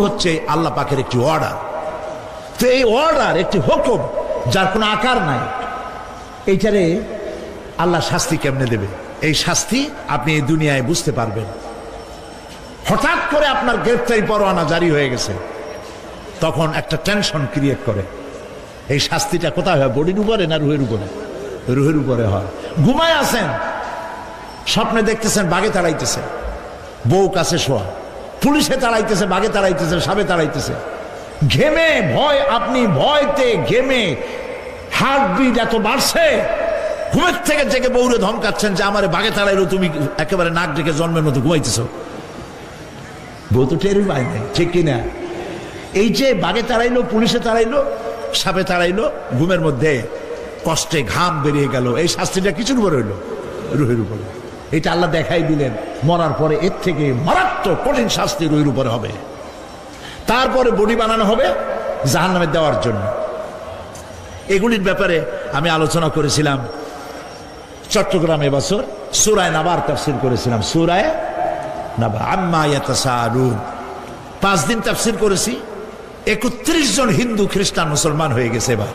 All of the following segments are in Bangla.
হচ্ছে আল্লাহ পাকের একটি অর্ডার। তো এই অর্ডার একটি হুকুম, যার কোনো আকার নাই, এইটারে আল্লাহ শাস্তি কেমনে দেবে? এই শাস্তি আপনি এই দুনিয়ায় বুঝতে পারবেন। হঠাৎ করে আপনার গ্রেফতারি পরোয়ানা জারি হয়ে গেছে, তখন একটা টেনশন ক্রিয়েট করে। এই শাস্তিটা কোথায় হয়? বডির উপরে না রুহের উপরে? রুহের উপরে হয়। ঘুমায় আছেন, স্বপ্নে দেখতেছেন বাঘে তাড়াইতেছে, বউ কাছে শোয়া, পুলিশে তাড়াইতেছে, বাঘে তাড়াইতেছে, সাপে তাড়াইতেছে, ঘেমে ভয়, আপনি ভয়তে ঘেমে হার্টবিট এত বাড়ছে, ঘুমের থেকে জেগে বউরে ধমকাচ্ছেন যে আমারে বাঘে তাড়াইলো, তুমি একেবারে নাক ডেকে জন্মের মতো ঘুমাইতেছ। বউ তো টেরই পায় নাই, ঠিক কিনা? এই যে বাঘে তাড়াইলো, পুলিশে তাড়াইলো, সাপে তাড়াইলো, ঘুমের মধ্যে কষ্টে ঘাম বেরিয়ে গেল, এই শাস্তিটা কিছুর উপরে হইল? রুহের উপরে। এটা আল্লাহ দেখাই দিলেন, মরার পরে এর থেকে মারাত্মক কঠিন শাস্তি রুহের উপরে হবে। তারপরে বডি বানানো হবে জাহান্নামে দেওয়ার জন্য। এগুলির ব্যাপারে আমি আলোচনা করেছিলাম চট্টগ্রামে বছর সূরা নাবার তাফসীর করেছিলাম। সূরা নাবা, আম্মা ইয়াতাসাআলুন, 5 দিন তাফসীর করেছি। 31 জন হিন্দু খ্রিস্টান মুসলমান হয়ে গেছে এবার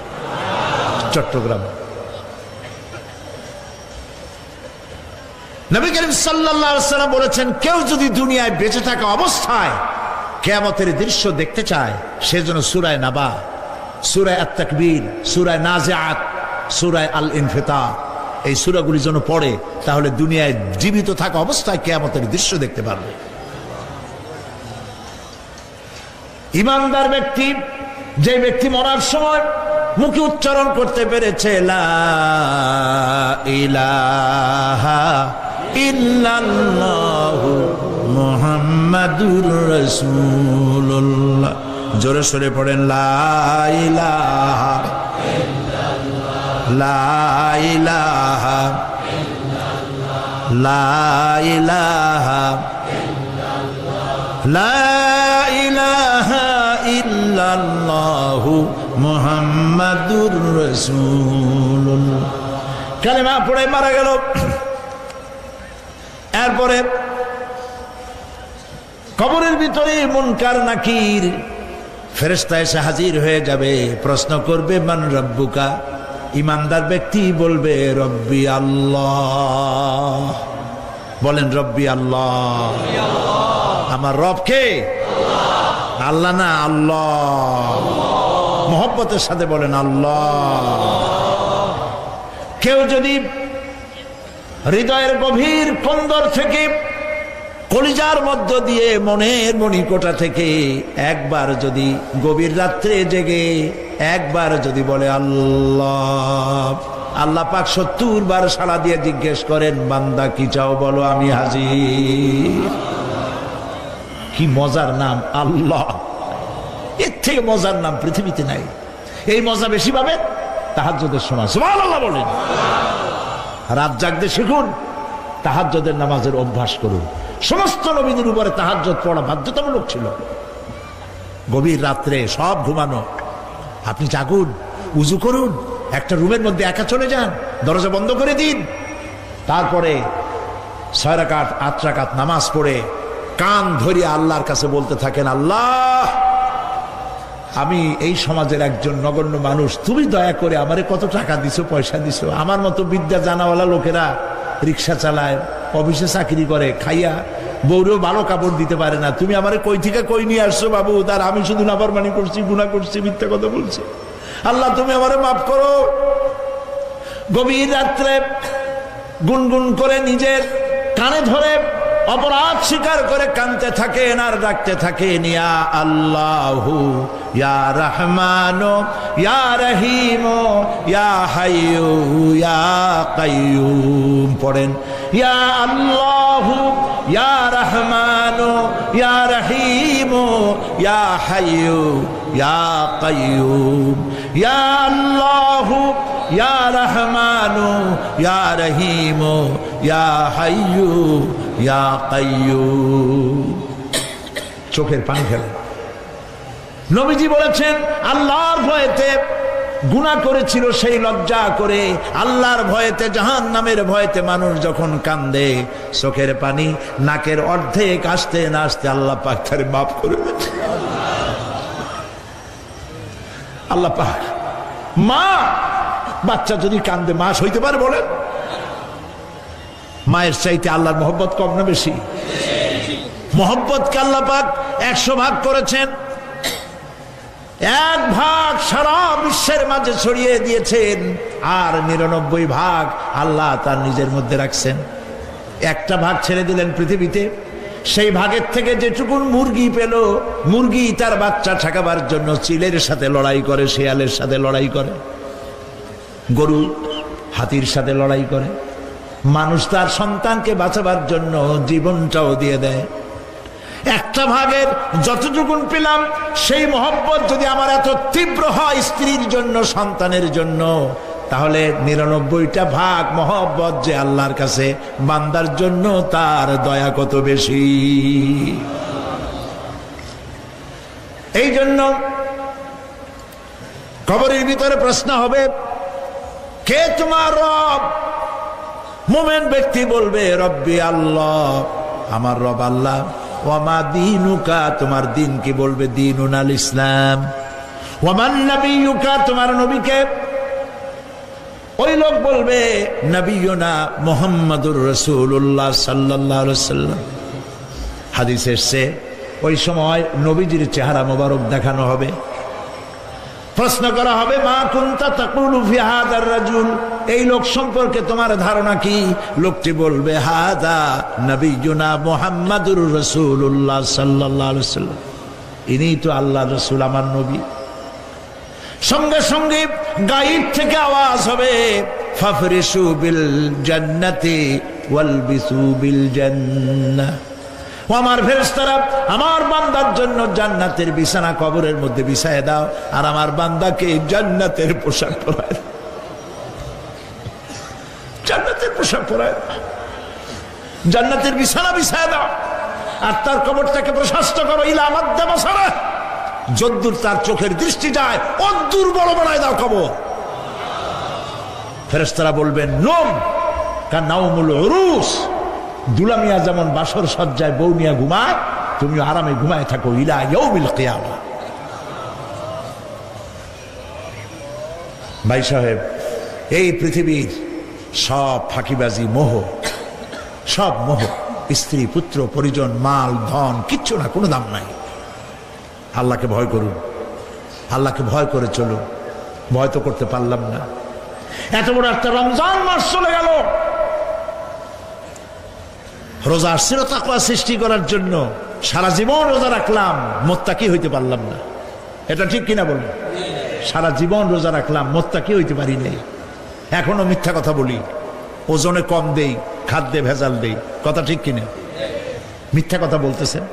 চট্টগ্রামে। নবী করিম সাল্লাল্লাহু আলাইহি ওয়াসাল্লাম বলেছেন, কেউ যদি দুনিয়ায় বেঁচে থাকা অবস্থায় কিয়ামতের দৃশ্য দেখতে চায়, সেজন্য সূরা নাবা, সূরা আত-তাকবীর, সূরা নাজিআত, সূরা আল-ইনফিতার, এই সূরাগুলি যেন পড়ে, তাহলে দুনিয়ায় জীবিত থাকা অবস্থায় কিয়ামতের দৃশ্য দেখতে পারবে। ঈমানদার ব্যক্তি, যে ব্যক্তি মরার সময় মুখে উচ্চারণ করতে পেরেছে লা ইলাহা ইল্লাল্লাহু মুহাম্মাদুর রাসূলুল্লাহ, জোরে সরে পড়েন লা ইলাহা ইল্লাল্লাহ, লা ইলাহা ইল্লাল্লাহ, লা ইলাহা ইল্লাল্লাহ, লা ইলাহা ইল্লাল্লাহু মুহাম্মাদুর রাসূলুল্লাহ। কালেমা পড়ে মারা গেল। এরপরে কবরের ভিতরে মুনকার নাকির ফেরেশতা এসে হাজির হয়ে যাবে, প্রশ্ন করবে মান রব্বুকা। ঈমানদার ব্যক্তি বলবে রব্বি আল্লাহ। বলেন রব্বি আল্লাহ। আমার রব কে? আল্লাহ না, আল্লাহ। মোহব্বতের সাথে বলেন আল্লাহ। কেউ যদি হৃদয়ের গভীর কন্দর থেকে, কলিজার মধ্য দিয়ে, মনের মণিকোটা থেকে একবার যদি গভীর রাত্রে জেগে একবার যদি বলে আল্লাহ, আল্লাহ পাক 70 বার সাড়া দিয়ে জিজ্ঞেস করেন, বান্দা কি চাও বলো, আমি হাজির। কি মজার নাম আল্লাহ! এর থেকে মজার নাম পৃথিবীতে নাই। এই মজা বেশি পাবেন তাহাজ্জুদের সময়। সুবহানাল্লাহ বলেন। রাত জাগতে শিখুন, তাহাজ্জুদের নামাজের অভ্যাস করুন। সমস্ত নবীদের উপরে তাহাজ্জুদ পড়া বাধ্যতামূলক ছিল। গভীর রাত্রে সব ঘুমানো, আপনি জাগুন, উজু করুন, একটা রুমের মধ্যে একা চলে যান, দরজা বন্ধ করে দিন, তারপরে 6 রাকাত 8 রাকাত নামাজ পড়ে কান ধরিয়ে আল্লাহর কাছে বলতে থাকেন, আল্লাহ, আমি এই সমাজের একজন নগণ্য মানুষ, তুমি দয়া করে আমারে কত টাকা দিছো, পয়সা দিছো, আমার মতো বিদ্যা জানাওয়ালা লোকেরা রিক্সা চালায়, অফিসে চাকরি করে, খাইয়া বউরেও ভালো কাপড় দিতে পারে না, তুমি আমারে কই থেকে কই নিয়ে আসছো বাবু, তার আমি শুধু নাফরমানি করছি, গুনাহ করছি, মিথ্যা কথা বলছি, আল্লাহ তুমি আমারে মাফ করো। গভীর রাত্রে গুনগুন করে নিজের কানে ধরে অপরাধ স্বীকার করে কাঁদতে থাকেন আর ডাকতে থাকেন, ইয়া আল্লাহু ইয়া রহমানু ইয়া রহিমু ইয়া হাইয়ু ইয়া কাইয়ুম। পড়েন, ইয়া আল্লাহু ইয়া রহমানু ইয়া রহিমু ইয়া হাইয়ু ইয়া কাইয়ুম, ইয়া আল্লাহু ইয়া রহমানু ইয়া রহিমু ইয়া হাইয়ু ইয়া কাইয়ুম। চোখের পানি ফেলে। নবীজি বলেছেন, আল্লাহর ভয়েতে গুনাহ করেছিল সেই লজ্জা করে, আল্লাহর ভয়েতে, জাহান্নামের ভয়েতে মানুষ যখন কান্দে, চোখের পানি নাকের অর্ধেক আসতে না আসতে আল্লাহ পাক তারে মাফ করে দেন। আল্লাহ পাক। মা, বাচ্চা যদি কান্দে মা সইতে পারে বলেন? মায়ের চাইতে আল্লাহর মহব্বত কম না বেশি? মহব্বতকে আল্লাহ পাক 100 ভাগ করেছেন, 1 ভাগ সারা বিশ্বের মাঝে ছড়িয়ে দিয়েছেন, আর 99 ভাগ আল্লাহ তার নিজের মধ্যে রাখছেন। 1টা ভাগ ছেড়ে দিলেন পৃথিবীতে, সেই ভাগের থেকে যেটুকুন মুরগি পেল, মুরগি তার বাচ্চা ঠেকাবার জন্য চিলের সাথে লড়াই করে, শেয়ালের সাথে লড়াই করে, গরু হাতির সাথে লড়াই করে, মানুষ তার সন্তানকে বাঁচাবার জন্য জীবনটাও দিয়ে দেয়। 1টা ভাগের যতটুকুন পেলাম, সেই মহব্বত যদি আমার এত তীব্র হয় স্ত্রীর জন্য, সন্তানের জন্য, তাহলে 99টা ভাগ মহব্বত যে আল্লাহর কাছে বান্দার জন্য, তার দয়া কত বেশি। এই জন্য কবরের ভিতরে প্রশ্ন হবে, কে তোমার রব? মুমিন ব্যক্তি বলবে রব্বি আল্লাহ, আমার রব আল্লাহ। ওয়ামা দীনুকা, তোমার দিন কি? বলবে দীনুনাল ইসলাম। ওয়ামান নবিয়ুকা, তোমার নবীকে? ওই লোক বলবে নবিয়ুনা মুহাম্মাদুর রাসূলুল্লাহ সাল্লাল্লাহু আলাইহি ওয়াসাল্লাম। হাদিসে এসেছে ওই সময় নবীজির চেহারা মোবারক দেখানো হবে, প্রশ্ন করা হবে মা কুনতা তাকুলু ফি হাযার রাজুল, এই লোক সম্পর্কে তোমার ধারণা কি? লোকটি বলবে হাযা নবিয়ুনা মুহাম্মাদুর রাসূলুল্লাহ সাল্লাল্লাহু আলাইহি ওয়াসাল্লাম, ইনি তো আল্লাহর রাসূল, আমার নবী। সঙ্গে সঙ্গে গায়েব থেকে আওয়াজ হবে ফাফরিশু বিল জান্নাতি ওয়ালবিসু বিল জান্নাহ, ও আমার ফেরেশতারা আমার বান্দার জন্য জান্নাতের বিছানা কবরের মধ্যে বিছায় দাও, আর আমার বান্দাকে জান্নাতের পোশাক পরায়, জান্নাতের পোশাক পরায়, জান্নাতের বিছানা বিছায় দাও, আর তার কবরটাকে প্রশস্ত করো ইলা মাদ্দা বাসারা, যদ্দূর তার চোখের দৃষ্টি যায় অদ্দূর বড় বানায় দাও কবর। ফেরেশতারা বলবেন নোম কানাউমুল উরুস, দুলামিয়া যেমন বাসর সজ্জায় বউ নিয়া ঘুমায়, তুমি আরামে ঘুমায় থাকো ইলা ইয়াউমিল কিয়ামা। ভাই সাহেব, এই পৃথিবীর সব ফাঁকিবাজি, মোহ, সব মোহ, স্ত্রী পুত্র পরিজন মাল ধন কিচ্ছু না, কোনো দাম নাই। আল্লাহকে ভয় করুন, আল্লাহকে ভয় করে চলুন। ভয় তো করতে পারলাম না, এত বড় একটা রমজান মাস চলে গেল, রোজা আসছিল তাকওয়া সৃষ্টি করার জন্য, সারা জীবন রোজা রাখলাম, মুত্তাকি হইতে পারলাম না। এটা ঠিক কিনা বলুন? সারা জীবন রোজা রাখলাম, মুত্তাকি হইতে পারি নাই। এখনো মিথ্যা কথা বলি, ওজনে কম দেই, খাদ্যে ভেজাল দেই, কথা ঠিক কিনা? মিথ্যা কথা বলতেছেন,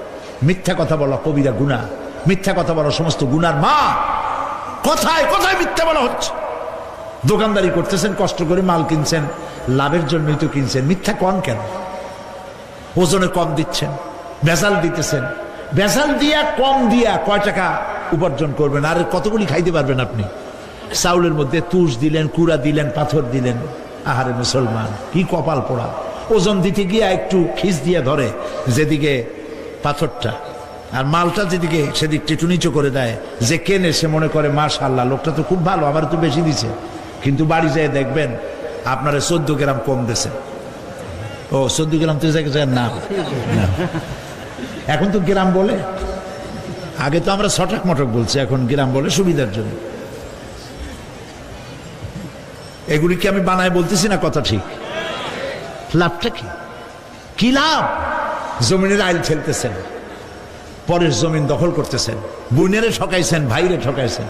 মিথ্যা কথা বলা কবিরা গুনাহ, মিথ্যা কথা বলা সমস্ত গুনার মা। কোথায় কোথায় মিথ্যা বলা হচ্ছে? দোকানদারি করতেছেন, কষ্ট করে মাল কিনছেন, লাভের জন্যই তো কিনছেন, মিথ্যা কন কেন? ওজনে কম দিচ্ছেন, ভেজাল দিতেছেন, ভেজাল দিয়া কম দিয়া কয় টাকা উপার্জন করবেন? আর কতগুলি খাইতে পারবেন আপনি? চাউলের মধ্যে তুষ দিলেন, কুড়া দিলেন, পাথর দিলেন। আহারে মুসলমান, কি কপাল পোড়া! ওজন দিতে গিয়া একটু খিস দিয়ে ধরে যেদিকে পাথরটা, আর মালটা যেদিকে সেদিক টিটু নিচু করে দেয়। যে কেনে সে মনে করে মাশাআল্লাহ, লোকটা তো খুব ভালো, আমার তো বেশি দিছে, কিন্তু বাড়ি যেয়ে দেখবেন আপনারা 14 গ্রাম কম দিয়েছে। ও 14 গ্রাম তো না, এখন তো গ্রাম বলে, আগে তো আমরা ছটাক মটক বলছি, এখন গ্রাম বলে সুবিধার জন্য। এগুলি কি আমি বানায় বলতেছি না? কথা ঠিক। লাভটা কি? কি লাভ? জমিনের আইল ঠেলতেছেন, পরের জমিন দখল করতেছেন, বোনেরে ঠকাইছেন, ভাইরে ঠকাইছেন,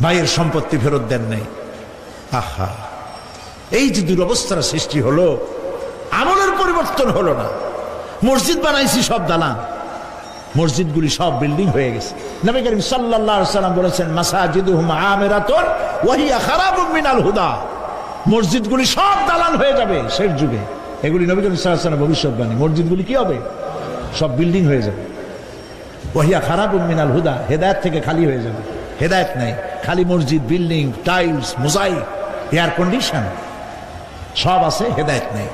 ভাইয়ের সম্পত্তি ফেরত দেন নাই। আহা, এই যে দুরবস্থার সৃষ্টি হলো, আমলের পরিবর্তন হলো না। মসজিদ বানাইছি সব দালান, মসজিদগুলি সব বিল্ডিং হয়ে গেছে। নবী করিম সাল্লাল্লাহু আলাইহি ওয়াসাল্লাম বলেছেন মাসাজিদুহুম আমিরাতুন ওয়া হিয়া খারাবুম মিনাল হুদা, মসজিদগুলি সব দালান হয়ে যাবে শেষ যুগে। এগুলি নবী করিম সাল্লাল্লাহু আলাইহি ওয়াসাল্লামের ভবিষ্যৎবাণী। মসজিদগুলি কি হবে? সব বিল্ডিং হয়ে যাবে। ওয়া হিয়া খারাবুম মিনাল হুদা, হেদায়েত থেকে খালি হয়ে যাবে। হেদায়েত নাই, খালি মসজিদ, building, tiles, mosaic, air condition সব আছে, হেদায়েত নেই।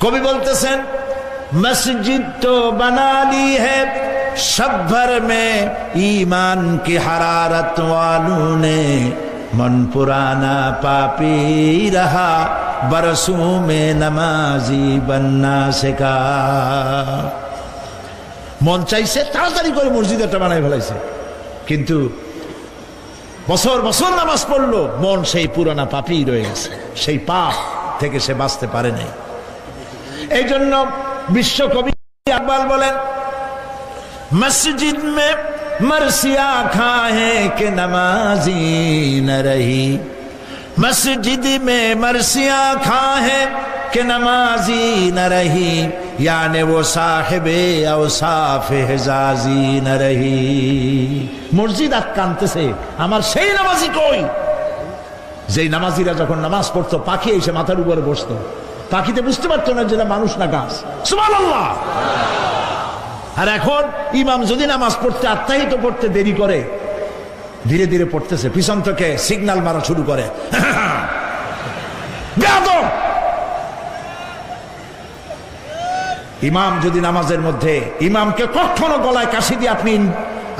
কবি বলতেছেন মসজিদ তো বানালি হে शब भर में ईमान की हरारत वालों ने मन पुराना पापी रहा बरसों में नमाजी बनना सिखा। मन চাইছে তাড়াতাড়ি করে মসজিদ একটা বানাই ফেলাইছে, কিন্তু বছর বছর নামাজ পড়লো, মন সেই পুরানা পাপী রয়ে গেছে, সেই পাপ থেকে সে বাঁচতে পারে নাই। এই জন্য বিশ্বকবি ইকবাল বলেন, मस्जिद में मरसिया खाए के नमाजी न रही, मस्जिद में मरसिया खाए के नमाजी न रही, यानी वो साहिबे औसाफ हिजाजी न रही। मस्जिद আটকানতেছে, আমার সেই নামাজি কই? যেই নামাজিরা যখন নামাজ পড়তো পাখি এসে মাথার উপরে বসতো, পাখিতে বুঝতে পারতো না যেটা মানুষ না গাছ। সুবহানাল্লাহ। আর এখন ইমাম যদি নামাজ পড়তে আত্মাহিত পড়তে দেরি করে, ধীরে ধীরে পড়তেছে, পিছন থেকে সিগন্যাল মারা শুরু করে, ইমাম যদি নামাজের মধ্যে, ইমামকে কখনো গলায় কাশি দিয়ে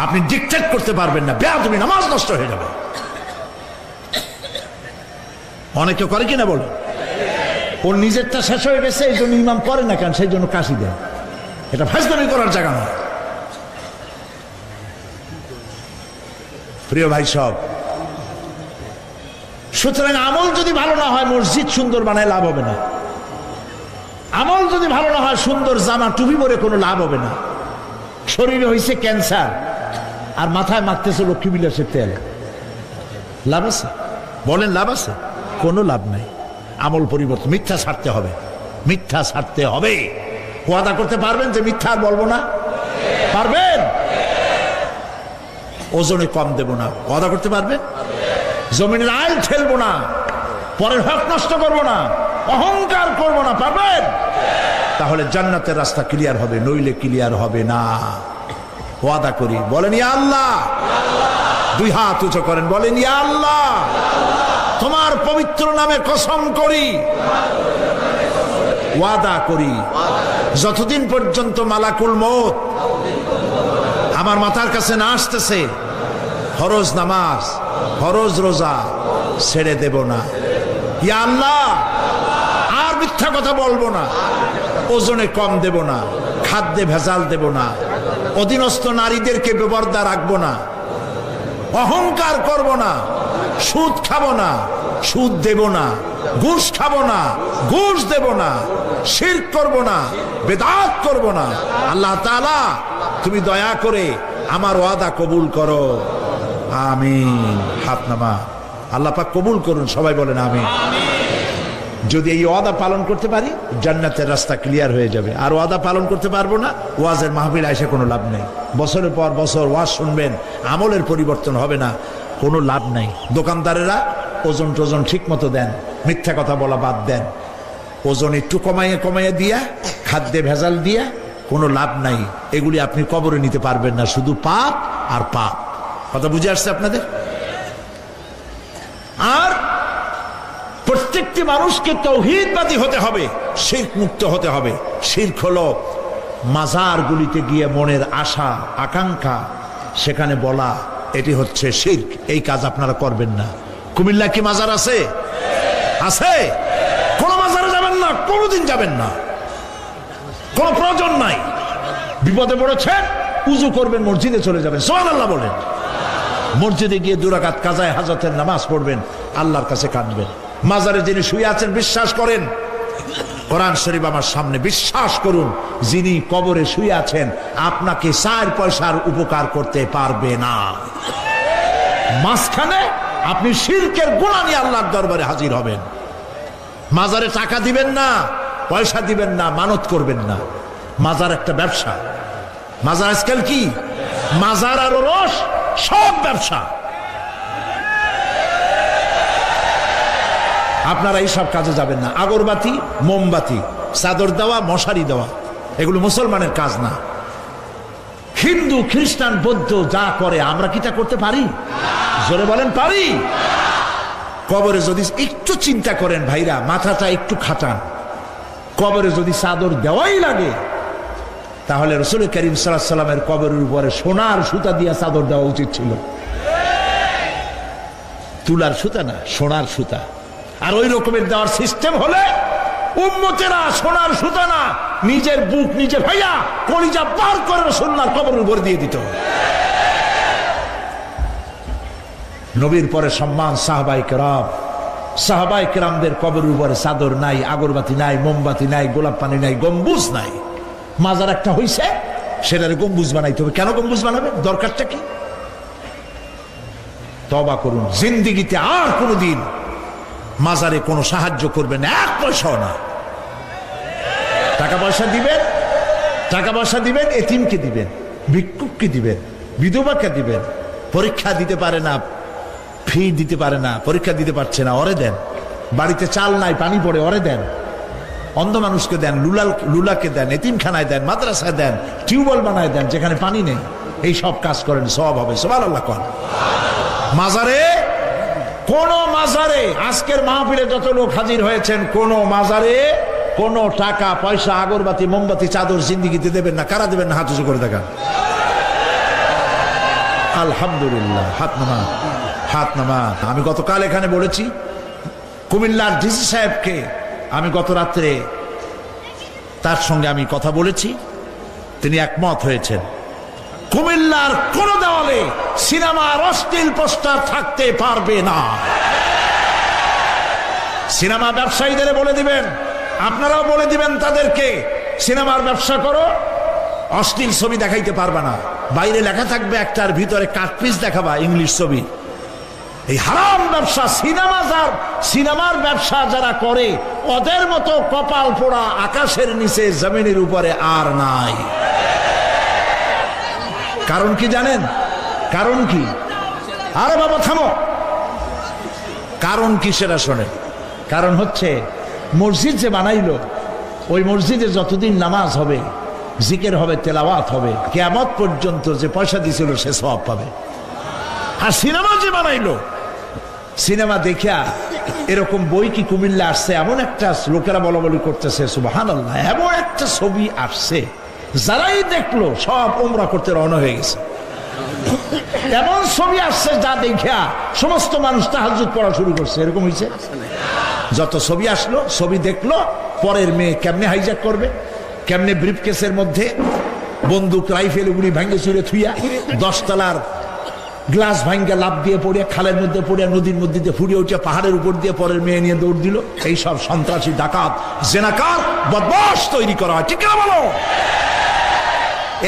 আপনি ডিকটেট করতে পারবেন না, বেয়াদবি, নামাজ নষ্ট হয়ে যাবে। অনেকে করে কিনা বলো, ওর নিজেরটা শেষ হয়ে গেছে এই জন্য ইমাম করে না কেন, সেই জন্য কাশি দেয়। এটা ফাজলামি করার জায়গা নয়। প্রিয় ভাই সব, সুতরাং আমল যদি ভালো না হয় মসজিদ সুন্দর বানায় লাভ হবে না। আমল যদি ভালো না হয় সুন্দর জামা টুপি পরে কোনো লাভ হবে না। শরীরে হয়েছে ক্যান্সার আর মাথায় মাখতেছে লক্ষ্মী বিলাসের তেল, লাভ আছে? বলেন লাভ আছে? কোনো লাভ নাই। আমল পরিবর্তন, মিথ্যা ছাড়তে হবে, মিথ্যা ছাড়তে হবে। ওয়াদা করতে পারবেন যে মিথ্যা আর বলবো না? পারবেন? ওজনে কম দেব না, ওয়াদা করতে পারবেন? জমিনের আইল ঠেলবো না, পরের হক নষ্ট করবো না, অহংকার করবো না, পারবেন? তাহলে জান্নাতের রাস্তা ক্লিয়ার হবে, নইলে ক্লিয়ার হবে না। ওয়াদা করি, বলেন ইয়া আল্লাহ। দুই হাত উঁচু করেন, বলেন ইয়া আল্লাহ, তোমার পবিত্র নামে কসম করি, ওয়াদা করি, যতদিন পর্যন্ত মালাকুল মউত আমার মাথার কাছে না আসতেছে, ফরজ নামাজ, ফরজ রোজা ছেড়ে দেব না। ইয়া আল্লাহ, আর মিথ্যা কথা বলবো না, ওজনে কম দেব না, খাদ্যে ভেজাল দেব না, অধীনস্থ নারীদেরকে বেপরদা রাখবো না, অহংকার করব না, সুদ খাবো না, সুদ দেব না, ঘুষ খাবো না, ঘুষ দেব না, শিরক করব না, বেদাত করব না। আল্লাহ তাআলা তুমি দয়া করে আমার ওয়াদা কবুল করো, আমিন। হাত নামা, আল্লাহ পাক কবুল করুন, সবাই বলেন আমিন। যদি এই ওয়াদা পালন করতে পারি জান্নাতের রাস্তা ক্লিয়ার হয়ে যাবে। আর ওয়াদা পালন করতে পারবো না, ওয়াজের মাহফিল আইসে কোনো লাভ নেই। বছরের পর বছর ওয়াজ শুনবেন, আমলের পরিবর্তন হবে না, কোনো লাভ নাই। দোকানদারেরা ওজন টোজন ঠিক মতো দেন, মিথ্যা কথা বলা বাদ দেন, ওজন একটু কমাইয়ে দিয়া, খাদ্যে ভেজাল দিয়া কোনো লাভ নাই। এগুলি আপনি কবরে নিতে পারবেন না, শুধু পাপ আর পাপ। কথা বুঝে আসছে আপনাদের? আর প্রত্যেকটি মানুষকে তাওহীদবাদী হতে হবে, শিরক মুক্ত হতে হবে। শিরক হলো মাজারগুলিতে গিয়ে মনের আশা আকাঙ্ক্ষা সেখানে বলা, এটি হচ্ছে শিরক। এই কাজ আপনারা করবেন না। কুমিল্লা কি মাজার আছে? আছে? কোন মাজারে যাবেন না, কোনদিন যাবেন না, কোন প্রয়োজন নাই। বিপদে পড়েছেন, উযু করবেন, মসজিদে চলে যাবেন, সুবহানাল্লাহ বলেন। মসজিদে গিয়ে 2 রাকাত কাজায়ে হাজতের নামাজ পড়বেন, আল্লাহর কাছে কাঁদবেন। মাজারে যিনি শুয়ে আছেন বিশ্বাস করেন, কোরআন শরীফ আমার সামনে, বিশ্বাস করুন, যিনি কবরে শুয়ে আছেন আপনাকে 4 পয়সার উপকার করতে পারবে না। মাঝখানে আপনি শিরকের গুনাহ নিয়ে আল্লাহর দরবারে হাজির হবেন। মাজারে টাকা দিবেন না, পয়সা দিবেন না, মানত করবেন না। মাজার একটা ব্যবসা। মাজার আজকাল কি? মাজার আর রস সব ব্যবসা। আপনারা এই সব কাজে যাবেন না। আগরবাতি, মোমবাতি, চাদর দেওয়া, মশারি দেওয়া, এগুলো মুসলমানের কাজ না। হিন্দু, খ্রিস্টান, বৌদ্ধ যা করে আমরা কি তা করতে পারি? জোরে বলেন, পারি? কবরে যদি একটু চিন্তা করেন ভাইরা, মাথাটা একটু খাটান, কবরে যদি চাদর দেওয়াই লাগে তাহলে রাসূল করিম সাল্লাল্লাহু আলাইহি সাল্লামের কবরের উপরে সোনার সুতা দিয়ে চাদর দেওয়া উচিত ছিল, তুলার সুতা না, সোনার সুতা। আর ওই রকমের দেওয়ার সিস্টেম হলে উম্মতেরা সোনার সুতা না, নিজের বুক নিজে ভাইয়া কলিজা পার করে রাসূলুল্লাহর কবরের উপর দিয়ে দিত। নবীর পরে সম্মান সাহাবায়ে কেরাম, সাহাবায়ে কেরামদের কবরের উপরে চাদর নাই, আগরবাতি নাই, মোমবাতি নাই, গোলাপ পানি নাই, গম্বুজ নাই। মাজার একটা হইছে, সেটারে গম্বুজ বানাইতে হবে। কেন গম্বুজ বানাবে? দরকারটা কি? তওবা করুন, জিন্দেগিতে আর কোনোদিন মাজারে কোনো সাহায্য করবেন, এক পয়সাও না। টাকা পয়সা দিবেন, টাকা পয়সা দিবেন, এতিমকে দিবেন, ভিক্ষুককে দিবেন, বিধবাকে দিবেন। পরীক্ষা দিতে পারে না, ফি দিতে পারে না, পরীক্ষা দিতে পারছে না, ওরে দেন। বাড়িতে চাল নাই, পানি পড়ে, ওরে দেন। অন্ধ মানুষকে দেন, লুলাকে দেন, এতিমখানায় দেন, মাদ্রাসায় দেন, টিউবওয়েল বানায় দেন যেখানে পানি নেই। এই সব কাজ করেন, সওয়াব হবে। সুবহানাল্লাহ কোন মাজারে, কোন মাজারে, আজকের মাহফিলে যত লোক হাজির হয়েছেন, কোন মাজারে কোন টাকা পয়সা, আগরবাতি, মোমবাতি, চাদর জিন্দেগিতে দেবেন না। কারা দেবেন না? হাত উঁচু করে দেখান। আলহামদুলিল্লাহ, হাত নামা, হাত নামা। আমি গতকাল এখানে বলেছি, কুমিল্লার ডিসি সাহেবকে আমি গত রাত্রে তার সঙ্গে আমি কথা বলেছি, তিনি একমত হয়েছেন। কুমিল্লার কোন দেওয়ালে সিনেমার অশ্লীল পোস্টার থাকতে পারবে না। সিনেমা ব্যবসায়ীদের বলে দিবেন, আপনারাও বলে দিবেন তাদেরকে, সিনেমার ব্যবসা করো, অশ্লীল ছবি দেখাইতে পারবে না। বাইরে লেখা থাকবে একটার, ভিতরে কাটপিস দেখাবা ইংলিশ ছবি। এই হারাম ব্যবসা, সিনেমার ব্যবসা যারা করে, ওদের মতো কপাল পোড়া আকাশের নিচে জমিনের উপরে আর নাই। কারণ কি জানেন? কারণ কি? আরে বাবা থামো, কারণ কি সেটা শোনেন। কারণ হচ্ছে, মসজিদ যে বানাইলো, ওই মসজিদে যতদিন নামাজ হবে, জিকির হবে, তেলাওয়াত হবে, কিয়ামত পর্যন্ত যে পয়সা দিছিল সে সওয়াব পাবে। আর সিনেমা যে বানাইলো, সিনেমা দেখিয়া এরকম বই কি কুমিল্লা আসছে? এমন একটা লোকেরা বলা বলি করতেছে, সুবহানাল্লাহ, এমন একটা ছবি আসছে, যারাই দেখলো সব উমরা করতে রওনা হয়ে গেছে। এমন ছবি আসছে যা দেখিয়া সমস্ত মানুষ তাহাজ্জুদ পড়া শুরু করছে। এরকম হয়েছে। যত ছবি আসলো, ছবি দেখলো, পরের মেয়ে কেমনে হাইজ্যাক করবে, কেমনে ব্রিফকেসের মধ্যে বন্দুক, রাইফেল, গুলি ভাঙ্গে চুরে থুইয়া 10 তলার গ্লাস ভাঙ্গা লাভ দিয়ে পড়িয়া, খালের মধ্যে পড়িয়া, নদীর মধ্যে দিয়ে ফুরিয়ে উঠিয়া, পাহাড়ের উপর দিয়ে পরের মেয়ে নিয়ে দৌড় দিল। এই সব সন্ত্রাসী, ডাকাত, জেনাকার, বদমাশ তৈরি করা হয়। ঠিক না বলো?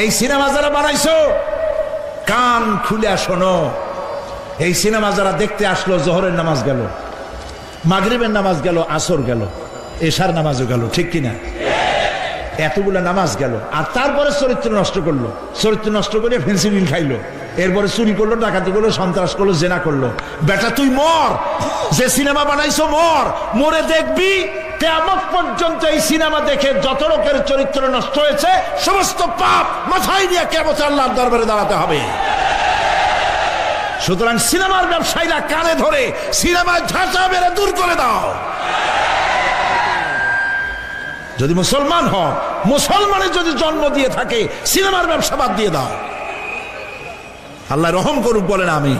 এই সিনেমা যারা বানাইছো, কান খুলে শোনো, এই সিনেমা যারা দেখতে আসলো, জোহরের নামাজ গেল, মাগরিবের নামাজ গেল, আসর গেল, এশার নামাজও গেল, ঠিক কিনা? এতগুলো নামাজ গেল, আর তারপরে চরিত্র নষ্ট করলো। চরিত্র নষ্ট করে ফেন্সিডিল খাইলো, এরপরে চুরি করলো, ডাকাতি করলো, সন্ত্রাস করলো, জেনা করলো। বেটা তুই মর, যে সিনেমা বানাইছো মর, মরে দেখবি কিয়ামত পর্যন্ত এই সিনেমা দেখে যত লোকের চরিত্র নষ্ট হয়েছে, সমস্ত পাপ মাথায় নিয়ে কিয়ামতে আল্লাহর দরবারে দাঁড়াতে হবে। সুতরাং সিনেমার ব্যবসায়ীরা কানে ধরে সিনেমায় ঝাঁচা মেরে দূর করে দাও। যদি মুসলমান হও, মুসলমানের যদি জন্ম দিয়ে থাকে, সিনেমার ব্যবসা বাদ দিয়ে দাও। আল্লাহ রহম করুক, বলেন আমি।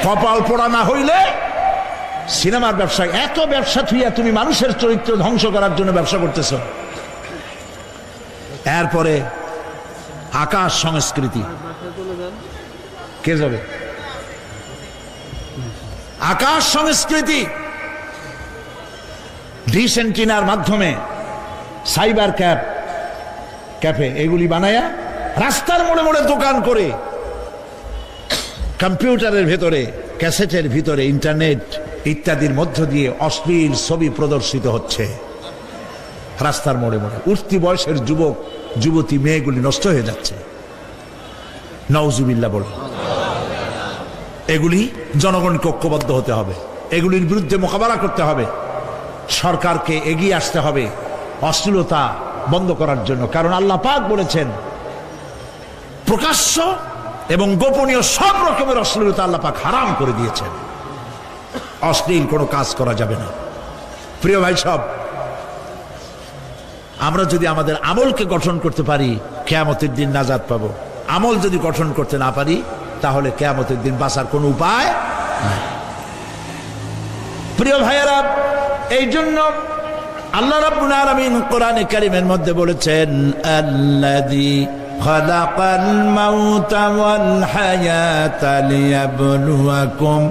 কপাল পোড়া না হইলে সিনেমার ব্যবসা, এত ব্যবসা থুইয়া তুমি মানুষের চরিত্র ধ্বংস করার জন্য ব্যবসা করতেছ। এরপরে আকাশ সংস্কৃতি, কে যাবে? আকাশ সংস্কৃতি ডিশ এন্টিনার মাধ্যমে, সাইবার ক্যাফে এগুলি বানায়া রাস্তার মোড়ে মোড়ে দোকান করে, কম্পিউটারের ভেতরে, ক্যাসেটের ভিতরে, ইন্টারনেট ইত্যাদির মধ্য দিয়ে অশ্লীল ছবি প্রদর্শিত হচ্ছে রাস্তার মোড়ে মোড়ে। উঠতি বয়সের যুবক যুবতী মেয়েগুলি নষ্ট হয়ে যাচ্ছে। নাউজুবিল্লাহ বলে। এগুলি জনগণকে ঐক্যবদ্ধ হতে হবে, এগুলির বিরুদ্ধে মোকাবেলা করতে হবে। সরকারকে এগিয়ে আসতে হবে অশ্লীলতা বন্ধ করার জন্য। কারণ আল্লাহ পাক বলেছেন, প্রকাশ্য এবং গোপনীয় সব রকমের অশ্লীলতা আল্লাহ পাক হারাম করে দিয়েছেন। অশ্লীল কোনো কাজ করা যাবে না। প্রিয় ভাই সব, আমরা যদি আমাদের আমলকে গঠন করতে পারি, কিয়ামতের দিন নাজাত পাবো। আমল যদি গঠন করতে না পারি তাহলে কিয়ামতের দিন বাঁচার কোনো উপায় নাই। প্রিয় ভাইয়েরা, এই জন্য আল্লাহ রাব্বুল আলামিন কোরআনে কারীমের মধ্যে বলেছেন, আল্লাযী খালাকাল মাউতা ওয়াল হায়াতা লিয়াবলুয়াকুম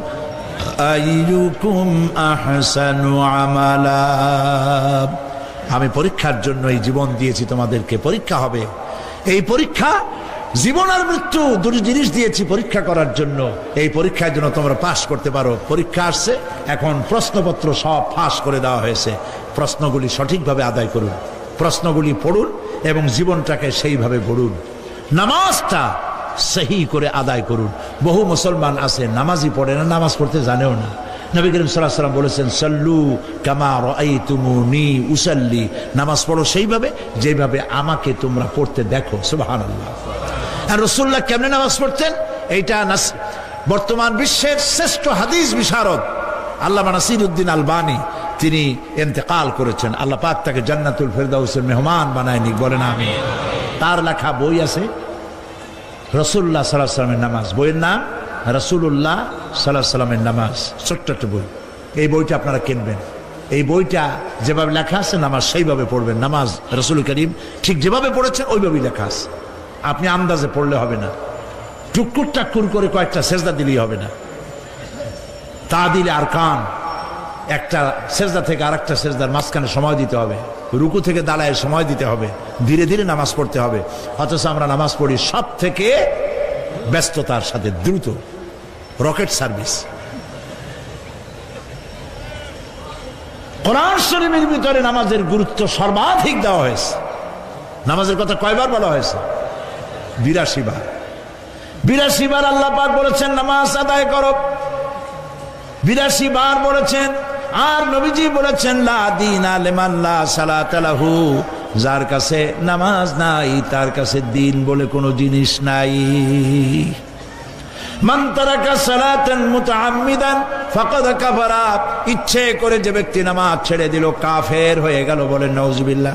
আইয়ুকুম আহসানু আমালা। আমি পরীক্ষার জন্য এই জীবন দিয়েছি, তোমাদেরকে পরীক্ষা হবে। এই পরীক্ষা, জীবন আর মৃত্যু দুটি জিনিস দিয়েছি পরীক্ষা করার জন্য। এই পরীক্ষার জন্য তোমরা পাস করতে পারো। পরীক্ষা আসছে, এখন প্রশ্নপত্র সব ফাঁস করে দেওয়া হয়েছে। প্রশ্নগুলি সঠিকভাবে আদায় করুন, প্রশ্নগুলি পড়ুন এবং জীবনটাকে সেইভাবে গড়ুন। নামাজটা সহি করে আদায় করুন। বহু মুসলমান আছে নামাজই পড়ে না, নামাজ পড়তে জানেও না। নবী করিম সাল্লাল্লাহু আলাইহি ওয়াসাল্লাম বলেছেন, সাল্লু কামা রাআইতুমুনি উসাল্লি, নামাজ পড়ো সেইভাবে যেভাবে আমাকে তোমরা পড়তে দেখো। সুবহানাল্লাহ। আর রাসূলুল্লাহ কেমনে নামাজ পড়তেন, এইটা বর্তমান বিশ্বের শ্রেষ্ঠ হাদিস বিশারদ আল্লামা নাসিরউদ্দিন আলবানী তিনি ইন্তেকাল করেছেন। আল্লাহ পাক তাকে জান্নাতুল ফেরদাউসের মেহমান বানায় নিক, বলেন আমিন। তার লেখা বই আছে রাসূলুল্লাহ সাল্লাল্লাহু আলাইহি ওয়াসাল্লামের নামাজ। বইয়ের নাম রাসূলুল্লাহ সাল্লাল্লাহু আলাইহি ওয়াসাল্লামের নামাজ। ছোট্ট একটা বই। এই বইটা আপনারা কিনবেন। এই বইটা যেভাবে লেখা আছে নামাজ সেইভাবে পড়বেন। নামাজ রাসূল করিম ঠিক যেভাবে পড়েছেন ওইভাবেই লেখা আছে। আপনি আন্দাজে পড়লে হবে না, টুকুর টাক্কুর করে কয়েকটা সেজদা দিলেই হবে না। তাদিল আরকান, একটা সেজদা থেকে আরেকটা সেজদার মাঝখানে সময় দিতে হবে, রুকু থেকে দাঁড়ায় সময় দিতে হবে, ধীরে ধীরে নামাজ পড়তে হবে। অথচ আমরা নামাজ পড়ি সব থেকে ব্যস্ততার সাথে, দ্রুত, রকেট সার্ভিস। কোরআন শরীফের ভিতরে নামাজের গুরুত্ব সর্বাধিক দেওয়া হয়েছে। নামাজের কথা কয়বার বলা হয়েছে? 82 বার। 82 বার আল্লাহ পাক বলেছেন নামাজ আদায় করো, 82 বার বলেছেন। আর নবীজি বলেছেন, লা দীনা লিমান লা সালাতা লাহু, যার কাছে নামাজ নাই তার কাছে দিন বলে কোনো জিনিস নাই। মান তারাকা সালাতান মুতাআম্মিদান ফাকাদ কাফারা, ইচ্ছে করে যে ব্যক্তি নামাজ ছেড়ে দিল কাফের হয়ে গেল, বলেন নাউজুবিল্লাহ।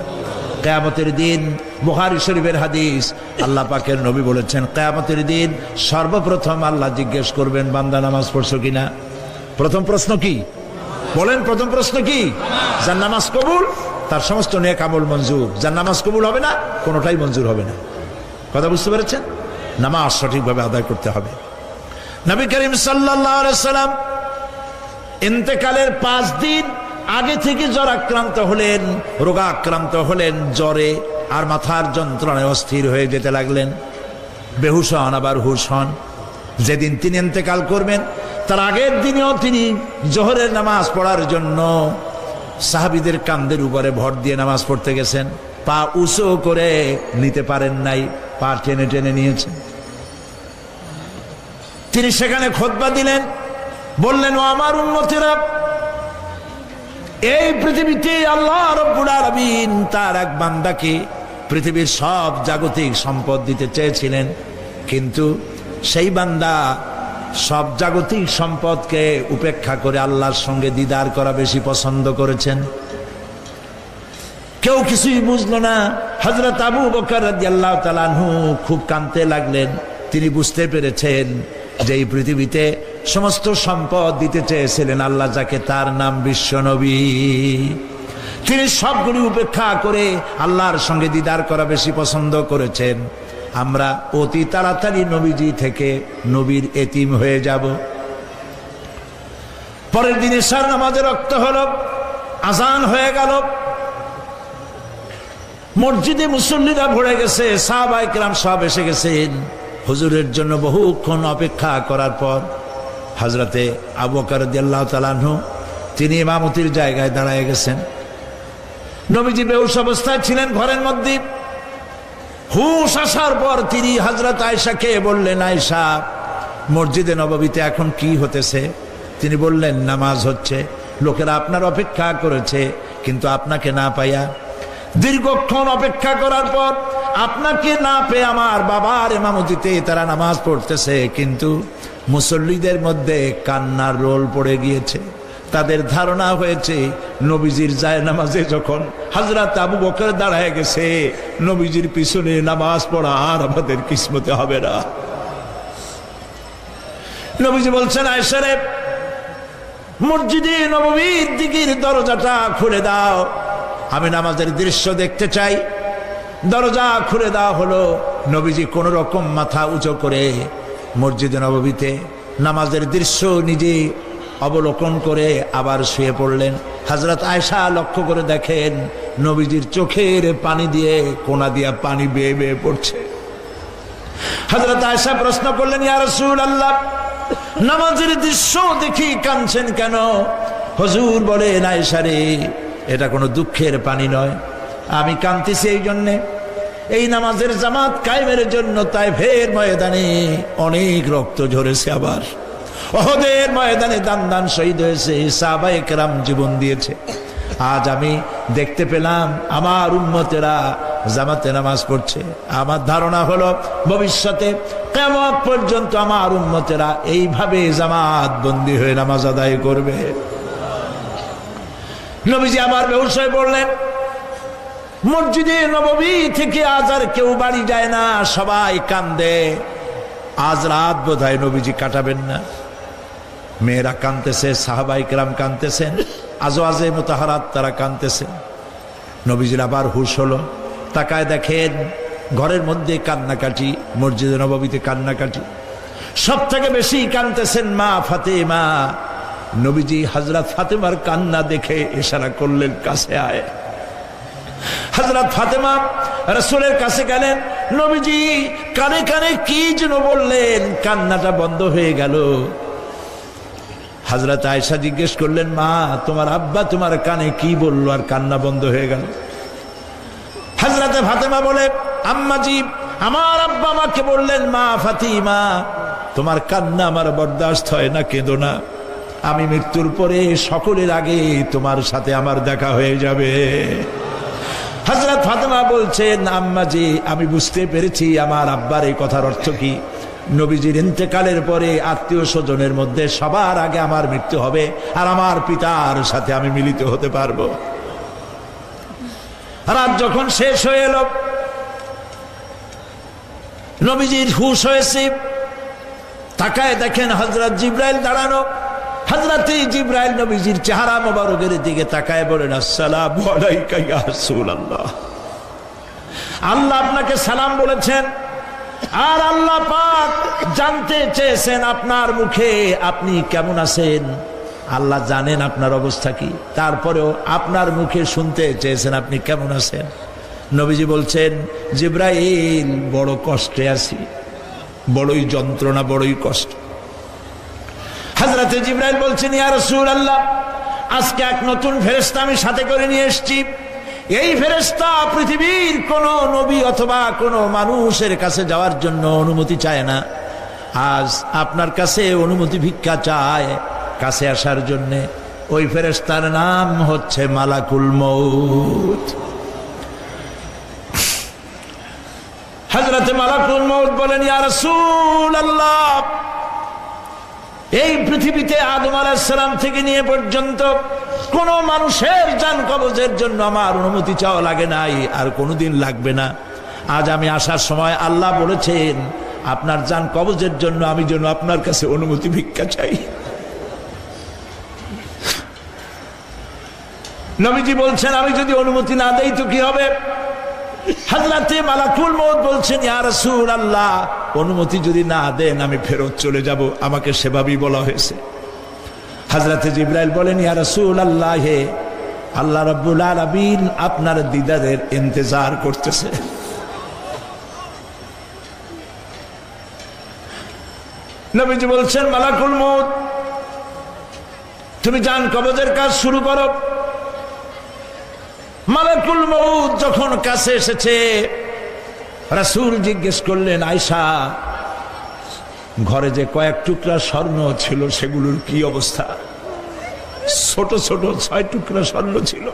কিয়ামতের দিন, বুখারী শরীফের হাদিস, আল্লাহ পাকের নবী বলেছেন কিয়ামতের দিন সর্বপ্রথম আল্লাহ জিজ্ঞেস করবেন, বান্দা নামাজ পড়ছো কিনা। প্রথম প্রশ্ন কি বলেন? প্রথম প্রশ্ন কি? যার নামাজ কবুল তার সমস্ত নেক আমল মঞ্জুর, যার নামাজ কবুল হবে না কোনোটাই মঞ্জুর হবে না। কথা বুঝতে পেরেছেন? নামাজ সঠিকভাবে আদায় করতে হবে। নবী করিম সাল্লাল্লাহু আলাইহি সাল্লাম ইন্তেকালের 5 দিন আগে থেকে জ্বর আক্রান্ত হলেন, রোগাক্রান্ত হলেন, জ্বরে আর মাথার যন্ত্রণায় অস্থির হয়ে যেতে লাগলেন। বেহুশ হন, আবার হুশ হন। যেদিন তিনি ইন্তেকাল করবেন তার আগের দিনেও তিনি জোহরের নামাজ পড়ার জন্য সাহাবীদের কাঁধের উপরে ভর দিয়ে নামাজ পড়তে গেছেন। পা উঁচু করে নিতে পারেন নাই, পা টেনে টেনে নিয়েছেন। তিনি সেখানে খুতবা দিলেন, বললেন, ও আমার উম্মতেরা, এই পৃথিবীতে আল্লাহ রাব্বুল আলামিন তার এক বান্দাকে পৃথিবীর সব জাগতিক সম্পদ দিতে চেয়েছিলেন, কিন্তু সেই বান্দা সব জাগতিক সম্পদকে উপেক্ষা করে আল্লাহর সঙ্গে দিদার করা বেশি পছন্দ করেছেন। কেউ কিছুই বুঝলো না। হযরত আবু বকর রাদিয়াল্লাহু তাআলা আনহু খুব কাঁদতে লাগলেন। তিনি বুঝতে পেরেছেন যে এই পৃথিবীতে সমস্ত সম্পদ দিতে চেয়েছিলেন আল্লাহ যাকে, তার নাম বিশ্বনবী। তিনি সবগুলি উপেক্ষা করে আল্লাহর সঙ্গে দিদার করা বেশি পছন্দ করেছেন। আমরা অতি তাড়াতাড়ি নবীজি থেকে নবীর এতিম হয়ে যাব। পরের দিন ইশার নামাজে রক্ত হলো, আজান হয়ে গেল, মসজিদে মুসল্লিরা ভরে গেছে, সাহাবায়ে কেরাম সব এসে গেছেন। হুজুরের জন্য বহুক্ষণ অপেক্ষা করার পর হযরতে আবু বকর রাদিয়াল্লাহু তাআলা আনহু তিনি ইমামতির জায়গায় দাঁড়ায় গেছেন। নবীজি বেহুশ অবস্থায় ছিলেন ঘরের মধ্যে। হুশ আসার পর তিনি হযরত আয়েশাকে বললেন, আয়েশা, মসজিদে নববীতে এখন কি হতেছে? তিনি বললেন, নামাজ হচ্ছে। লোকেরা আপনার অপেক্ষা করেছে, কিন্তু আপনাকে না পাইয়া, দীর্ঘক্ষণ অপেক্ষা করার পর আপনাকে না পেয়ে আমার বাবার ইমামতিতে তারা নামাজ পড়তেছে, কিন্তু মুসল্লিদের মধ্যে কান্নার রোল পড়ে গিয়েছে। তাদের ধারণা হয়েছে নবীজির জায়নামাজে যখন হযরত আবু বকর দাঁড়ায় গেছে, নবীজির পিছনে নামাজ পড়া আর আমাদের কিসমতে হবে না। নবীজি বলছেন, আয়েশা রে, মসজিদে নববীর দিকের দরজাটা খুলে দাও, আমি নামাজের দৃশ্য দেখতে চাই। দরজা খুলে দেওয়া হলো। নবীজি কোন রকম মাথা উঁচু করে মসজিদে নববীতে নামাজের দৃশ্য নিজে অবলোকন করে আবার শুয়ে পড়লেন। হযরত আয়েশা লক্ষ্য করে দেখেন নবীজির চোখের পানি দিয়ে কোনা দিয়া পানি বেয়ে বেয়ে পড়ছে। হযরত আয়েশা প্রশ্ন করলেন, ইয়া রাসূলুল্লাহ, নামাজের দৃশ্য দেখি কাঁদছেন কেন? হুজুর বলেন, আয়েশা রে, এটা কোনো দুঃখের পানি নয়, আমি কাঁদতেছি এই জন্যে, এই নামাজের জামাত কায়েমের জন্য তায়েফের ময়দানে অনেক রক্ত ঝরেছে, আবার উহুদের ময়দানে দান দান শহীদ হয়েছে, সাহাবায়ে কেরাম জীবন দিয়েছে। আজ আমি দেখতে পেলাম আমার উম্মতেরা জামাতে নামাজ পড়ছে। আমার ধারণা হলো ভবিষ্যতে কিয়ামত পর্যন্ত আমার উম্মতেরা এইভাবে জামাত বন্দী হয়ে নামাজ আদায় করবে। নবীজি আবার বেহুশ হয়ে পড়লেন। মসজিদে নববী থেকে আজ আর কেউ বাড়ি যায় না, সবাই কান্দে। আজ রাত বোধহয় নবীজি কাটাবেন না। মেয়েরা কাঁদতেছে, সাহাবায়ে কেরাম কাঁদতেছেন, আজওয়াজে মুতাহারাত তারা কাঁদতেছেন। নবীজির আবার হুঁশ হলো, তাকায় দেখেন ঘরের মধ্যে কান্নাকাটি, মসজিদে নববীতে কান্নাকাটি। সব থেকে বেশি কাঁদতেছেন মা ফাতেমা। নবীজি হযরত ফাতেমার কান্না দেখে ইশারা করলেন, কাছে আয়। হযরত ফাতেমা রাসূলের কাছে গেলেন। নবীজি কানে কানে কি যেন বললেন, কান্নাটা বন্ধ হয়ে গেল। হযরত আয়েশা জিজ্ঞেস করলেন, মা, তোমার আব্বা তোমার কানে কি বললো আর কান্না বন্ধ হয়ে গেল? হযরত ফাতেমা বলে, আম্মাজি, আমার আব্বা আমাকে বললেন, মা ফাতিমা, তোমার কান্না আমার বরদাস্ত হয় না, কেঁদো না, আমি মৃত্যুর পরে সকলের আগে তোমার সাথে আমার দেখা হয়ে যাবে। হযরত ফাতেমা বলছেন, আম্মাজি, আমি বুঝতে পেরেছি আমার আব্বার এই কথার অর্থ কি। নবীজির ইন্তেকালের পরে আত্মীয় স্বজনের মধ্যে সবার আগে আমার মৃত্যু হবে, আর আমার পিতার সাথে আমি মিলিত হতে পারবো। রাত যখন শেষ হয়ে এলো, নবীজির হুঁশ হয়েছে, তাকায় দেখেন হযরত জিবরাইল দাঁড়ানো। হযরত জিবরাইল নবীজির চেহারা মোবারকের দিকে তাকায় বলেন, আসসালামু আলাইকা ইয়া রাসূলুল্লাহ, আল্লাহ আপনাকে সালাম বলেছেন, আর আল্লাহ পাক জানতে চেয়েছেন আপনার মুখে আপনি কেমন আছেন। আল্লাহ জানেন আপনার অবস্থা কি, তারপরেও আপনার মুখে শুনতে চেয়েছেন আপনি কেমন আছেন। নবীজি বলছেন, জিবরাইল, বড় কষ্টে আছি, বড়ই যন্ত্রণা, বড়ই কষ্ট। হযরতে জিবরাইল বলছেন, ইয়া রাসূলুল্লাহ, আজকে এক নতুন ফেরেশতা আমি সাথে করে নিয়ে এসেছি। এই ফেরেশতা পৃথিবীর কোন নবী অথবা কোন মানুষের কাছে যাওয়ার জন্য অনুমতি চায় না। আজ আপনার কাছে অনুমতি ভিক্ষা চায় কাছে আসার জন্য। ওই ফেরেশতার নাম হচ্ছে মালাকুল মউত। হযরতে মালাকুল মউত বলেন, ইয়া রাসূলুল্লাহ, এই পৃথিবীতে আদম আলাইহিস সালাম থেকে নিয়ে পর্যন্ত কোন মানুষের জান কবজের জন্য আমার অনুমতি চাওয়া লাগে নাই, আর কোনোদিন লাগবে না। আজ আমি আসার সময় আল্লাহ বলেছেন আপনার জান কবজের জন্য আমি যেন আপনার কাছে অনুমতি ভিক্ষা চাই। নবীজি বলছেন, আমি যদি অনুমতি না দেই তো কি হবে? হযরতে মালাকুল মউত বলছেন, ইয়া রাসূলুল্লাহ, অনুমতি যদি না দেন আমি ফেরত চলে যাব, আমাকে সেভাবেই বলা হয়েছে। হযরতে জিবরাইল বলেন, ইয়া রাসূলুল্লাহ, হে আল্লাহ রাব্বুল আলামিন আপনার দিদারের ইন্তজার করতেছে। নবীজি বলছেন, মালাকুল মউত, তুমি জান কবজের কাজ শুরু করো। মালাকুল মউত যখন কাছে এসেছে, রাসূল জিজ্ঞেস করলেন, আয়েশা, ঘরে যে কয়েক টুকরা স্বর্ণ ছিল সেগুলোর কি অবস্থা? ছোট ছোট 6 টুকরা স্বর্ণ ছিল।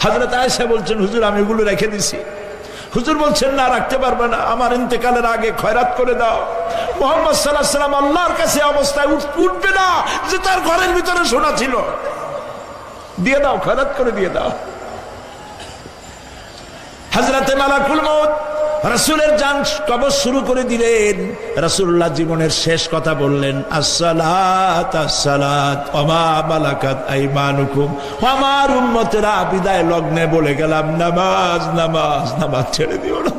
হযরত আয়েশা বলছেন, হুজুর, আমি এগুলো রেখে দিছি। হুজুর বলছেন না, রাখতে পারবে না, আমার ইন্তেকালের আগে খয়রাত করে দাও। মুহাম্মদ সাল্লাল্লাহু আলাইহি ওয়াসাল্লাম আল্লাহর কাছে অবস্থায় উঠবে না যে তার ঘরের ভিতরে সোনা ছিল, দিয়ে দাও, খয়রাত করে দিয়ে দাও। হযরতে মালাকুল মউত রাসূলের জান কবজ শুরু করে দিলেন। রাসূলুল্লাহ জীবনের শেষ কথা বললেন, আসসালাত আসসালাত ওয়া মা মালাকাত আইমানুকুম। আমার উম্মতেরা বিদায় লগ্নে বলে গেলাম, নামাজ নামাজ নামাজ ছেড়ে দিও না।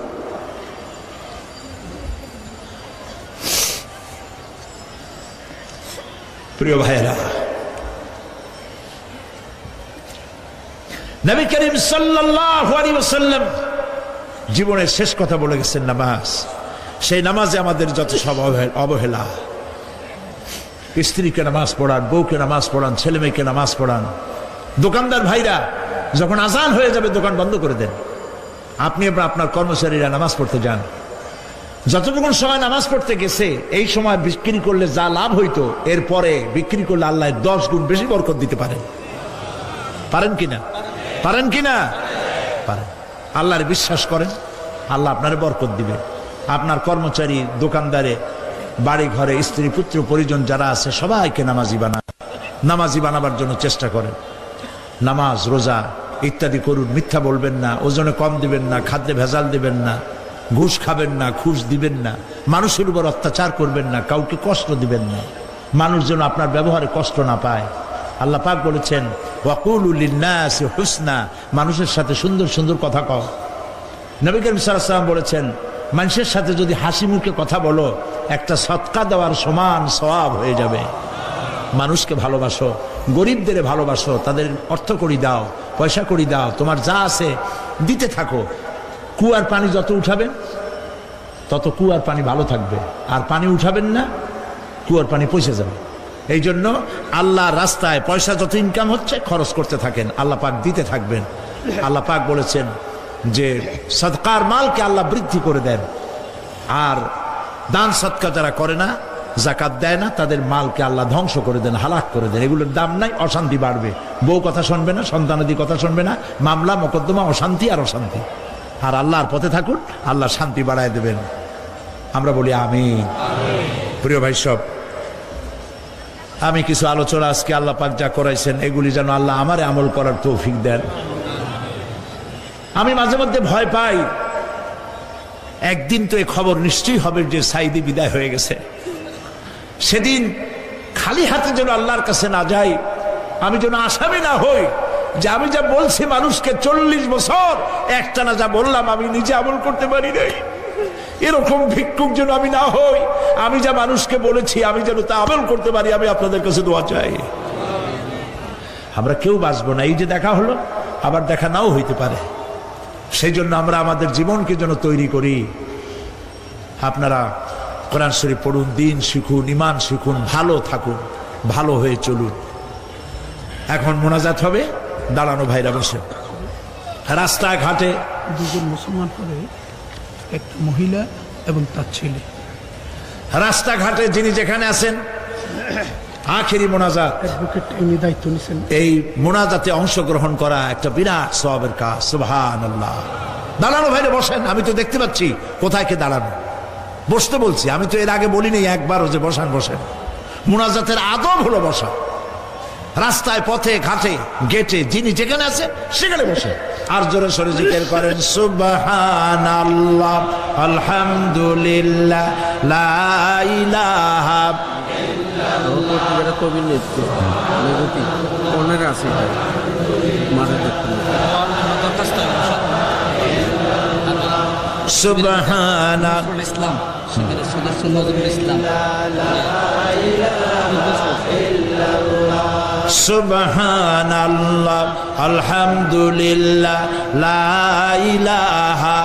প্রিয় ভাইরা, নবী করিম সাল্লাল্লাহু আলাইহি ওয়াসাল্লাম জীবনের শেষ কথা বলে গেছেন নামাজ। সেই নামাজে আমাদের যত সব অবহেলা, স্ত্রীকে নামাজ পড়ান, বউকে নামাজ পড়ান, ছেলে মেয়েকে নামাজ পড়ান। দোকানদার ভাইরা যখন আজান হয়ে যাবে দোকান বন্ধ করে দেন, আপনি আপনার কর্মচারীরা নামাজ পড়তে যান। যতটুকু সময় নামাজ পড়তে গেছে এই সময় বিক্রি করলে যা লাভ হইতো, এরপরে বিক্রি করলে আল্লাহ 10 গুণ বেশি বরকত দিতে পারেন। পারেন কিনা? পারেন কিনা? পারেন। আল্লাহর বিশ্বাস করেন, আল্লাহ আপনার বরকত দিবে। আপনার কর্মচারী, দোকানদারে, বাড়ি ঘরে স্ত্রী পুত্র পরিজন যারা আছে সবাইকে নামাজি বানান। নামাজি বানাবার জন্য চেষ্টা করেন। নামাজ রোজা ইত্যাদি করুন। মিথ্যা বলবেন না, ওজনে কম দিবেন না, খাদ্যে ভেজাল দিবেন না, ঘুষ খাবেন না, ঘুষ দিবেন না, মানুষের উপর অত্যাচার করবেন না, কাউকে কষ্ট দিবেন না, মানুষ যেন আপনার ব্যবহারে কষ্ট না পায়। আল্লাহ পাক বলেছেন, ওয়াকুলু লিন্নাসি হুসনা, মানুষের সাথে সুন্দর সুন্দর কথা কও। নবী করিম সাল্লাল্লাহু আলাইহি ওয়াসাল্লাম বলেছেন, মানুষের সাথে যদি হাসি মুখে কথা বলো একটা সদকা দেওয়ার সমান সওয়াব হয়ে যাবে। মানুষকে ভালোবাসো, গরিবদের ভালোবাসো, তাদের অর্থ করি দাও, পয়সা করি দাও, তোমার যা আছে দিতে থাকো। কুয়ার পানি যত উঠাবেন তত কুয়ার পানি ভালো থাকবে, আর পানি উঠাবেন না কুয়ার পানি পচে যাবে। এই জন্য আল্লাহর রাস্তায় পয়সা যত ইনকাম হচ্ছে খরচ করতে থাকেন, আল্লাহ পাক দিতে থাকবেন। আল্লাহ পাক বলেছেন যে সদকার মালকে আল্লাহ বৃদ্ধি করে দেন, আর দান সদকা যারা করে না, যাকাত দেয় না, তাদের মালকে আল্লাহ ধ্বংস করে দেন, হালাক করে দেন। এগুলোর দাম নাই, অশান্তি বাড়বে। বউ কথা শুনবে না, সন্তানাদি কথা শুনবে না, মামলা মোকদ্দমা, অশান্তি আর অশান্তি। আর আল্লাহর পথে থাকুন, আল্লাহ শান্তি বাড়ায় দেবেন। আমরা বলি আমিন। প্রিয় ভাই সব, আমি কিছু আলোচনা আজকে আল্লাহ পাক যা করাইছেন এগুলি যেন আল্লাহ আমারে আমল করার তৌফিক দেন। আমি মাঝে মধ্যে ভয় পাই, একদিন তো এই খবর নিশ্চয়ই হবে যে সাইদি বিদায় হয়ে গেছে। সেদিন খালি হাতে যেন আল্লাহর কাছে না যাই, আমি যেন আসামি না হই যে আমি যা বলছি মানুষকে 40 বছর একটানা যা বললাম আমি নিজে আমল করতে পারি নাই। এরকম ভিক্ষুক যেন আমি না হই, আমি যা মানুষকে বলেছি আমি যেন তা আমল করতে পারি। আমি আপনাদের কাছে দোয়া চাই। আমরা কেউ বাঁচবো না, এই যে দেখা হলো আবার দেখা নাও হইতে পারে। সেই জন্য আমরা আমাদের জীবনকে যেন তৈরি করি। আপনারা কোরআন শরীফ পড়ুন, দিন শিখুন, ঈমান শিখুন, ভালো থাকুন, ভালো হয়ে চলুন। এখন মোনাজাত হবে, দাঁড়ানো ভাইরা বসে। রাস্তাঘাটে দুজন মুসলমান করে একটা মহিলা এবং তার ছেলে, রাস্তাঘাটে যিনি যেখানে আছেন, আখেরি মোনাজাত, দায়িত্ব নিছেন। এই মোনাজাতে অংশগ্রহণ করা একটা বিরাট সওয়াবের কাজ। সুবহানাল্লাহ। দাঁড়ানো ভাইরা বসেন, আমি তো দেখতে পাচ্ছি কোথায় কে দাঁড়ানো। বসতে বলছি, আমি তো এর আগে বলিনি একবারও যে বসান। বসেন। মোনাজাতের আদব হলো বসা। রাস্তায়, পথে, ঘাটে, গেটে যিনি যেখানে আছে সেখানে বসে আর জোরে সরে জিকির করেন, সুবহানাল্লাহ, আলহামদুলিল্লাহ, লা ইলাহা ইল্লাল্লাহ। কবি নৃত্য কোনের আছে মাঝে দেখতে সুবহানাল্লাহ, ইসলাম সেখানে সদস্য নজরুল ইসলাম, সুবহানাল্লাহ, আলহামদুলিল্লাহ, লা ইলাহা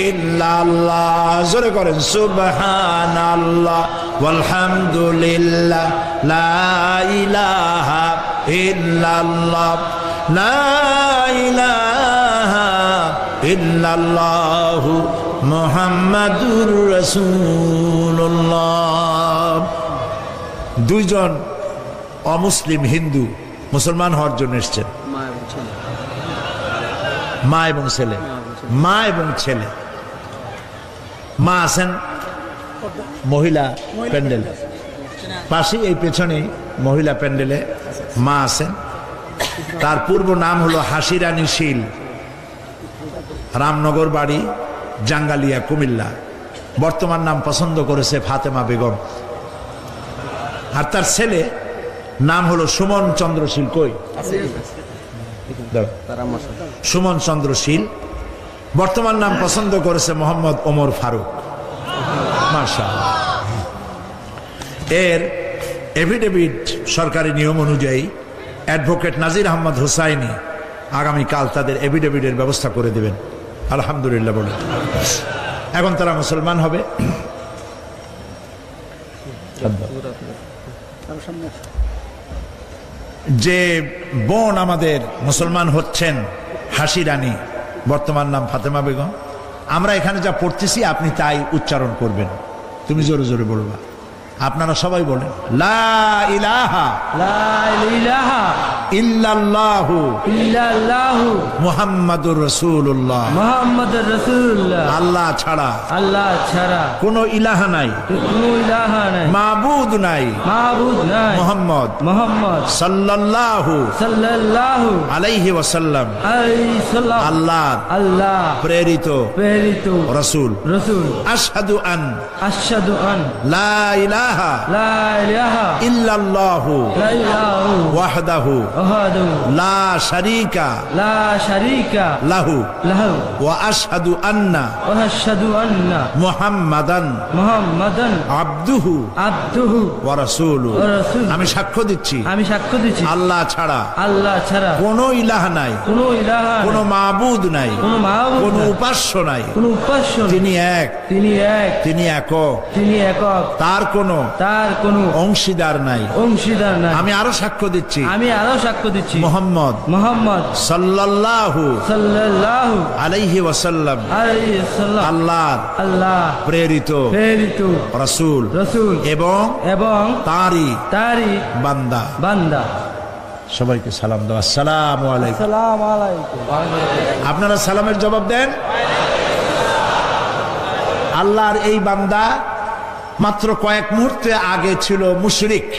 ইল্লাল্লাহ। জোরে করেন, সুবহানাল্লাহ, আলহামদুলিল্লাহ, লা ইলাহা ইল্লাল্লাহ, লা ইলাহা ইল্লাল্লাহু মুহাম্মাদুর রাসূলুল্লাহ। দুইজন অমুসলিম হিন্দু মুসলমান হওয়ার জন্য এসছেন, মা এবং ছেলে। মা এবং ছেলে মা আছেন মহিলা প্যান্ডেল পাশে, এই পেছনে মহিলা প্যান্ডেলে মা আছেন। তার পূর্ব নাম হলো হাসিরানী শীল, রামনগর বাড়ি, জাঙ্গালিয়া, কুমিল্লা। বর্তমান নাম পছন্দ করেছে ফাতেমা বেগম। আর তার ছেলে নাম হলো সুমন চন্দ্র শীল। কই সুমন চন্দ্র শীল। বর্তমান নাম পছন্দ করেছে মোহাম্মদ ওমর ফারুক। মাশাআল্লাহ। এর এফিডেভিট সরকারি নিয়ম অনুযায়ী অ্যাডভোকেট নাজির আহমদ হুসাইনি আগামীকাল তাদের এফিডেভিটের ব্যবস্থা করে দেবেন। আলহামদুলিল্লাহ বলে এখন তারা মুসলমান হবে। যে বোন আমাদের মুসলমান হচ্ছেন হাসি রানী, বর্তমান নাম ফাতেমা বেগম, আমরা এখানে যা পড়তেছি আপনি তাই উচ্চারণ করবেন। তুমি জোরে জোরে বলবা। আপনারা সবাই বলেন লা ইলাহা ইল্লাল্লাহু মুহাম্মাদুর রাসূলুল্লাহ। আল্লাহ ছাড়া কোনো ইলাহা নাই, মাবুদ নাই, মুহাম্মদ সাল্লাল্লাহু আলাইহি ওয়াসাল্লাম আল্লাহ প্রেরিত রাসূল। আশহাদু আন লা ইলাহা ইল্লাল্লাহু ওয়াহদাহু লা শারীকা লাহু ওয়া আশহাদু আন্না মুহাম্মাদান আবদুহু ওয়া রাসূলুহু। আমি সাক্ষ্য দিচ্ছি আল্লাহ ছাড়া কোনো ইলাহা নাই, কোনো মাবুদ নাই, কোনো উপাস্য নাই। তিনি এক, তিনি একক, তার কোনো অংশীদার নাই। আমি আরো সাক্ষ্য দিচ্ছি মুহাম্মদ সাল্লাল্লাহু আলাইহি ওয়াসাল্লাম আল্লাহ প্রেরিত রাসূল এবং তারই বান্দা। সবাইকে সালাম দাও। আসসালামু আলাইকুম। আপনারা সালামের জবাব দেন। আল্লাহর এই বান্দা মাত্র কয়েক মুহূর্তে আগে ছিল মুশরিক,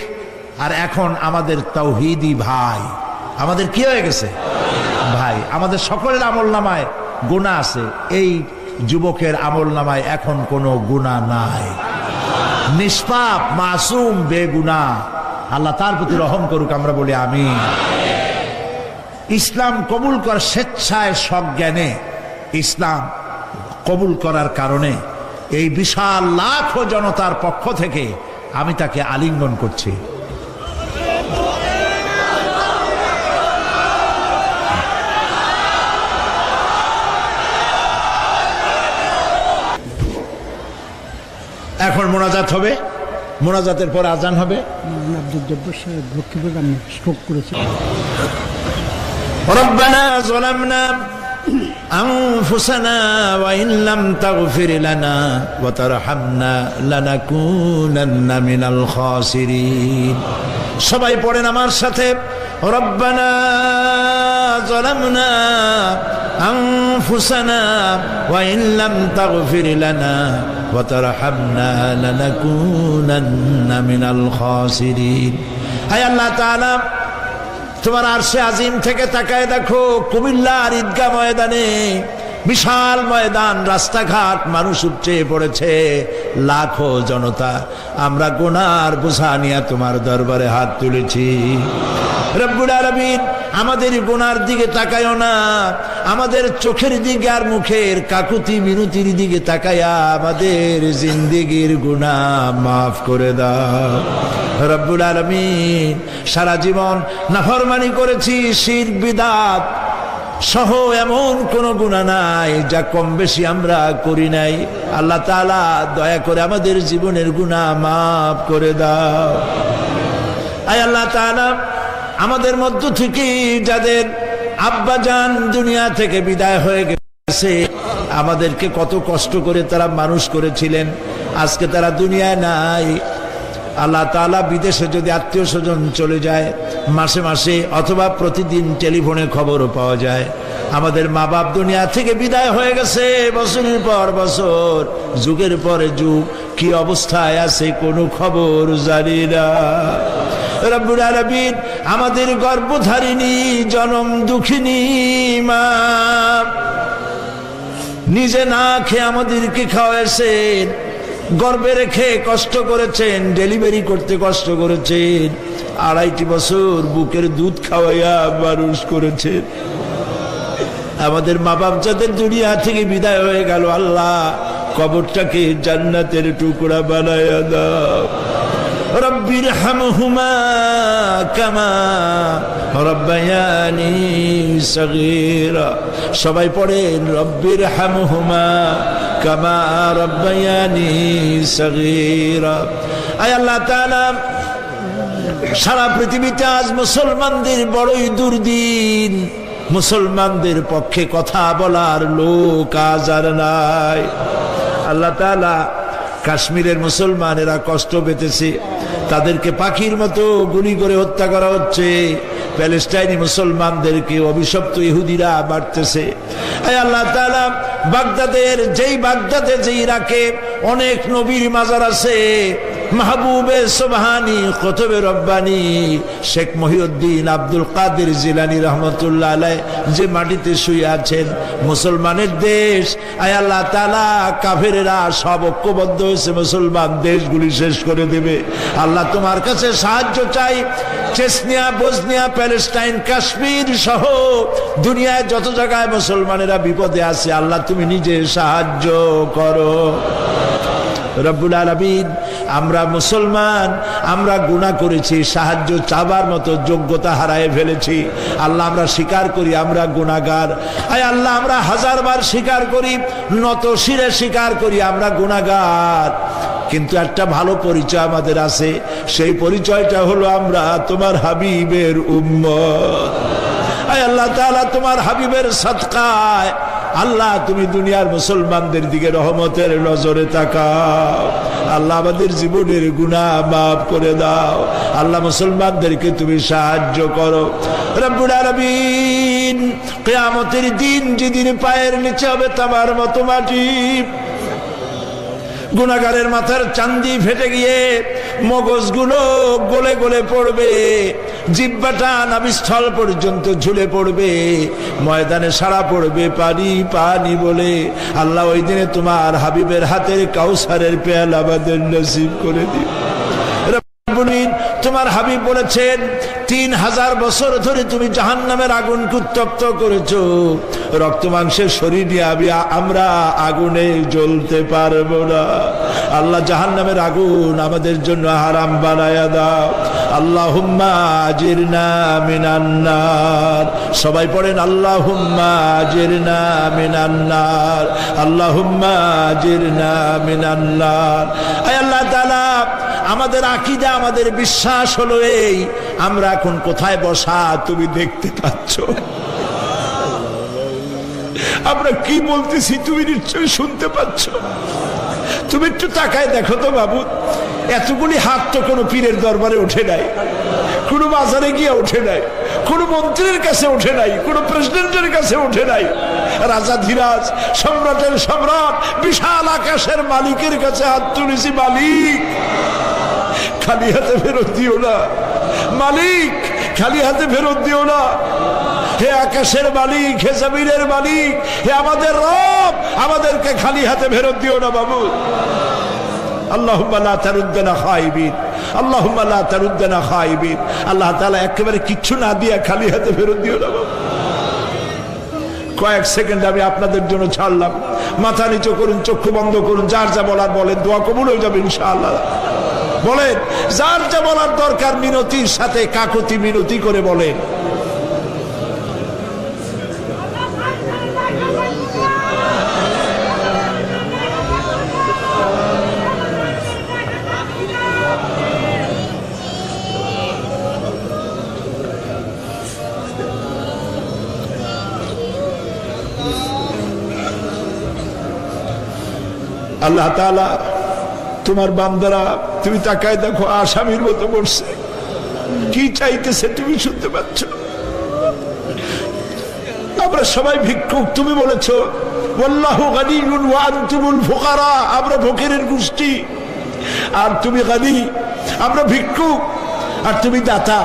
আর এখন আমাদের তাওহীদি ভাই। আমাদের কি হয়ে গেছে? ভাই। আমাদের সকলের আমলনামায় গুনাহ আছে, এই যুবকের আমলনামায় এখন কোনো গুনাহ নাই। নিষ্পাপ, মাসুম, বেগুনাহ। আল্লাহ তার প্রতি রহম করুক, আমরা বলি আমিন। ইসলাম কবুল কর স্বেচ্ছায় সজ্ঞানে ইসলাম কবুল করার কারণে এই বিশাল লাখো জনতার পক্ষ থেকে আমি তাকে আলিঙ্গন করছি। এখন মোনাজাত হবে, মোনাজাতের পর আজান হবে। স্ট্রোক করেছে। রব্বানা যালামনা أنفسنا وإن لم تغفر لنا وترحمنا لنكونن من الخاسرين। সবাই পড়েন আমার সাথে, রব্বানা যালামনা আনফুসানা ওয়া ইন লাম তাগফির লানা ওয়া তারহামনা লানাকুনান্না মিনাল খাসিরিন। হে আল্লাহ তাআলা, তোমার আরশে আজিম থেকে তাকায় দেখো, কুমিল্লার ঈদগাহ ময়দানে বিশাল ময়দান, রাস্তাঘাট, মানুষ উপচে পড়েছে, লাখো জনতা। আমরা গুনার বোঝা নিয়ে তোমার দরবারে হাত তুলেছি। রব্বুল আলামিন, আমাদের গুনার দিকে তাকায়ও না, আমাদের চোখের দিকে আর মুখের কাকুতি মিনতির দিকে তাকায়া আমাদের জিন্দেগির গুনাহ মাফ করে দাও। রব্বুল আলামিন, সারা জীবন নাফরমানি করেছি, শিরক বিদআত সহ এমন কোন গুনাহ নাই যা কম বেশি আমরা করি নাই। আল্লাহ তাআলা দয়া করে আমাদের জীবনের গুনাহ মাফ করে দাও। আয় আল্লাহ তাআলা, আমাদের মধ্য থেকে যাদের আব্বাজান দুনিয়া থেকে বিদায় হয়ে গেছে, আমাদেরকে কত কষ্ট করে তারা মানুষ করেছিলেন, আজকে তারা দুনিয়ায় নাই। আল্লাহ তাআলা, বিদেশে যদি আত্মীয় স্বজন চলে যায়, মাসে মাসে অথবা প্রতিদিন টেলিফোনে খবরও পাওয়া যায়, আমাদের মা বাপ দুনিয়া থেকে বিদায় হয়ে গেছে, বছরের পর বছর, যুগের পরে যুগ, কি অবস্থায় আছে কোনো খবর জানি না। রব্বুল আলামিন আমাদের গর্ভধারিণী জনম দুঃখিনী মা নিজে না খেয়ে আমাদেরকে খাওয়াইছেন, গর্ভে রেখে কষ্ট করেছেন, ডেলিভারি করতে কষ্ট করেছেন, 2.5 বছর বুকের দুধ খাওয়াইয়া মানুষ করেছেন। আমাদের মা বাপ যাদের দুনিয়া থেকে বিদায় হয়ে গেল, আল্লাহ কবরটাকে জান্নাতের টুকরা বানায়া দাও। রব্বির হামহুমা কামা রব্বায়ানি সগীরা। সবাই পড়েন রব্বির হামহুমা কামা রব্বায়ানি সগীরা। আয় আল্লাহ তাআলা, সারা পৃথিবীতে আজ মুসলমানদের বড়ই দুর্দিন, মুসলমানদের পক্ষে কথা বলার লোক আজ আর নাই। আল্লাহ তাআলা কাশ্মীরের মুসলমানেরা কষ্ট পেতেছে, তাদেরকে পাখির মতো গুলি করে হত্যা করা হচ্ছে। প্যালেস্টাইনি মুসলমানদেরকে অভিশপ্ত ইহুদিরা মারতেছে। আল্লাহ তাআলা, বাগদাদে যে ইরাকে অনেক নবীর মাজার আছে, মাহবুবে সুবহানি, কুতুবে রব্বানি, শেখ মহিউদ্দিন আব্দুল কাদের জিলানী রহমতুল্লাহ আলাইহি যে মাটিতে শুয়ে আছেন, মুসলমানের দেশ। আয় আল্লাহ তাআলা, কাফেরেরা সব ঐক্যবদ্ধ হয়েছে, মুসলমান দেশগুলি শেষ করে দেবে। আল্লাহ তোমার কাছে সাহায্য চাই। চেচনিয়া, বসনিয়া, প্যালেস্টাইন, কাশ্মীর সহ দুনিয়ায় যত জায়গায় মুসলমানেরা বিপদে আছে, আল্লাহ তুমি নিজে সাহায্য করো। রব্বুল আলামিন, আমরা মুসলমান, আমরা গুনাহ করেছি, সাহায্য চাবার মতো যোগ্যতা হারায় ফেলেছি। আল্লাহ আমরা স্বীকার করি আমরা গুনাহগার। আয় আল্লাহ, আমরা 1000 বার স্বীকার করি, নত শিরে স্বীকার করি আমরা গুনাহগার। কিন্তু একটা ভালো পরিচয় আমাদের আছে, সেই পরিচয়টা হলো আমরা তোমার হাবিবের উম্মত। আয় আল্লাহ তাআলা, তোমার হাবিবের সাদকায় আল্লাহ তুমি দুনিয়ার মুসলমানদের দিকে রহমতের নজরে তাকাও। আল্লাহ আমাদের জীবনের গুনাহ মাফ করে দাও। আল্লাহ মুসলমানদেরকে তুমি সাহায্য করো। রব্বুল আলামিন, কিয়ামতের দিন যেদিন পায়ের নিচে হবে তামার মতো মাটি, গুনাহগারের মাথার চান্দি ফেটে গিয়ে মগজগুলো গলে গলে পড়বে, জিহ্বাটা নাভিস্থল পর্যন্ত ঝুলে পড়বে, ময়দানে সারা পড়বে পানি পানি বলে। আল্লাহ ওই দিনে তোমার হাবিবের হাতের কাউসারের পেয়ালা আমাদের নসিব করে দিও। তোমার হাবিব বলেছেন 3000 বছর ধরে তুমি জাহান্নামের আগুনকে উত্তপ্ত করেছো, রক্ত মাংসের শরীর নিয়ে আমরা আগুনে জ্বলতে পারবো না। আল্লাহ জাহান্নামের আগুন আমাদের জন্য হারাম বানায়া দাও। আল্লাহুম্মা আজিরনা মিনান নার। সবাই পড়েন আল্লাহুম্মা আজিরনা মিনান নার, আল্লাহুম্মা আজিরনা মিনান নার। আয় আল্লাহ তাআলা, আমাদের আকীদা, আমাদের বিশ্বাস হলো এই, আমরা এখন কোথায় বসা তুমি দেখতে পাচ্ছ, আমরা কি বলতেছি তুমি নিশ্চয়ই শুনতে পাচ্ছ। তুমি একটু তাকায় দেখো তো বাবু, এতগুলি হাত তো কোনো পীরের দরবারে ওঠে নাই, কোনো বাজারে গিয়ে ওঠে নাই, কোনো মন্ত্রীর কাছে ওঠে নাই, কোনো প্রেসিডেন্টের কাছে ওঠে নাই। রাজা ধীরাজ, সম্রাটের সম্রাট, বিশাল আকাশের মালিকের কাছে হাত তুলেছি, মালিক খালি হাতে ফেরত দিও না, মালিক খালি হাতে ফেরত দিও না। হে আকাশের মালিক, হে জমিনের মালিক, হে আমাদের রব, আমাদেরকে খালি হাতে ফেরত দিও না বাবু। আল্লাহুম্মা লা তারুদ্দানা খাইবিন, আল্লাহুম্মা লা তারুদ্দানা খাইবিন। আল্লাহ তাআলা একেবারে কিচ্ছু না দিয়া খালি হাতে ফেরত দিও না বাবু। কয়েক সেকেন্ড আমি আপনাদের জন্য ছাড়লাম, মাথা নিচু করুন, চক্ষু বন্ধ করুন, যার যা বলার বলেন, দোয়া কবুল হয়ে যাবে ইনশাআল্লাহ। বলেন, যার যা বলার দরকার মিনতির সাথে, কাকুতি মিনতি করে বলেন। আল্লাহ তাআলা, তোমার বান্দারা তুমি তাকায় দেখো, আসামির মতো বসছে, কি চাইতেছে তুমি শুনতে পাচ্ছ। আমরা সবাই ভিক্ষুক। তুমি বলেছো ওয়াল্লাহু গানিয়ুন ওয়া আনতুমুল ফুকারা, আমরা ফকিরের গোষ্ঠী, আর তুমি গানি, আমরা ভিক্ষুক, আর তুমি দাতা।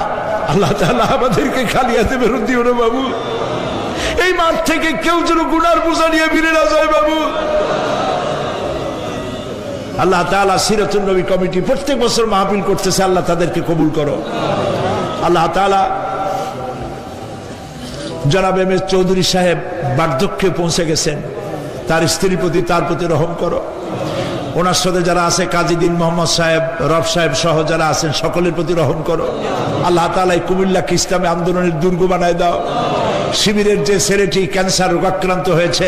আল্লাহ তাআলা আমাদেরকে খালি হাতে ফেরত দিও না বাবু। এই মাঠ থেকে কেউ যেন গুনার বোঝা নিয়ে ফিরে না যায় বাবু। আল্লাহ তাআলা সিরাতুন নবী কমিটি প্রত্যেক বছর মাহফিল করতেছে, আল্লাহ তাদেরকে কবুল করো। আল্লাহ তাআলা জনাব এম এস চৌধুরী সাহেব বার্ধক্যে পৌঁছে গেছেন, তার স্ত্রীর প্রতি তার প্রতি রহম করো। ওনার সাথে যারা আছে কাজী দিন মোহাম্মদ সাহেব, রব সাহেব সহ যারা আছেন সকলের প্রতি রহম করো। আল্লাহ তাআলা কুমিল্লাকে ইসলামী আন্দোলনের দুর্গ বানায় দাও। শিবিরের যে ছেলেটি ক্যান্সার রোগাক্রান্ত হয়েছে,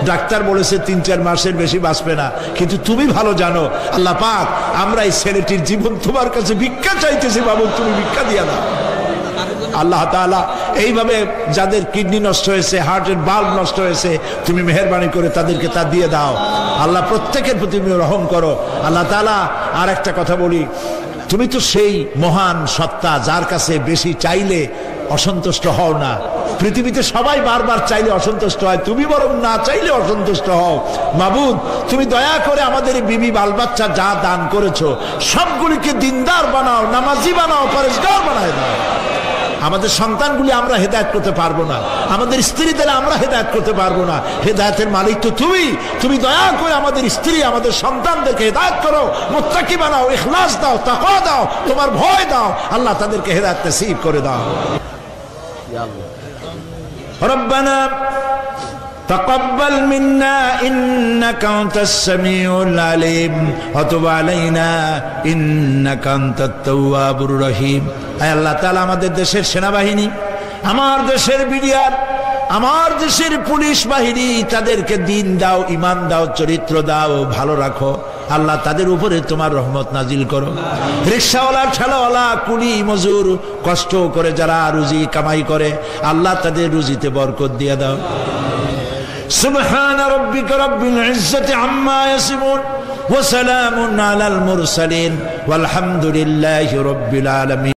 ডাক্তার বলেছে ৩-৪ মাসের বেশি বাঁচবে না, কিন্তু তুমি ভালো জানো। আল্লাহ পাক, আমরা এই ছেলেটির জীবন তোমার কাছে ভিক্ষা চাইতেছি বাবু, তুমি ভিক্ষা দিয়া দাও। আল্লাহ তাআলা এইভাবে যাদের কিডনি নষ্ট হয়েছে, হার্টের বাল্ব নষ্ট হয়েছে, তুমি মেহেরবানি করে তাদেরকে তা দিয়ে দাও। আল্লাহ প্রত্যেকের প্রতি তুমি রহম করো। আল্লাহ তাআলা আর একটা কথা বলি, তুমি তো সেই মহান সত্তা যার কাছে বেশি চাইলে অসন্তুষ্ট হও না। পৃথিবীতে সবাই বারবার চাইলে অসন্তুষ্ট হয়, তুমি বরং না চাইলে অসন্তুষ্ট হও। মাবুদ, তুমি দয়া করে আমাদের বিবি বাল বাচ্চা যা দান করেছো সবগুলিকে দিনদার বানাও, নামাজি বানাও, পরেশগার বানায় দাও। আমাদের সন্তানগুলি আমরা হেদায়েত করতে পারবো না, আমাদের স্ত্রীদের আমরা হেদায়েত করতে পারবো না। হেদায়েতের মালিক তো তুমি দয়া করে আমাদের স্ত্রী, আমাদের সন্তানদেরকে হেদায়েত করো, মুত্তাকি বানাও, ইখলাস দাও, তাকওয়া দাও, তোমার ভয় দাও। আল্লাহ তাদেরকে হেদায়েত নসিব করে দাও। রব্বানা تقبل منا إنك أنت السميع العليم وتب علينا إنك أنت التواب الرحيم। আয় আল্লাহ তাআলা, আমাদের দেশের সেনাবাহিনী, আমার দেশের বিডিআর, আমার দেশের পুলিশ বাহিনী, তাদেরকে দিন দাও, ঈমান দাও, চরিত্র দাও, ভালো রাখো। আল্লাহ তাদের উপরে তোমার রহমত নাজিল করো। রিকশাওয়ালা, ঠেলাওয়ালা, কুলি মজুর, কষ্ট করে যারা রুজি কামাই করে, আল্লাহ তাদের রুজিতে বরকত দিয়ে দাও। سبحان ربك رب العزة عما يصفون وسلام على المرسلين والحمد لله رب العالمين।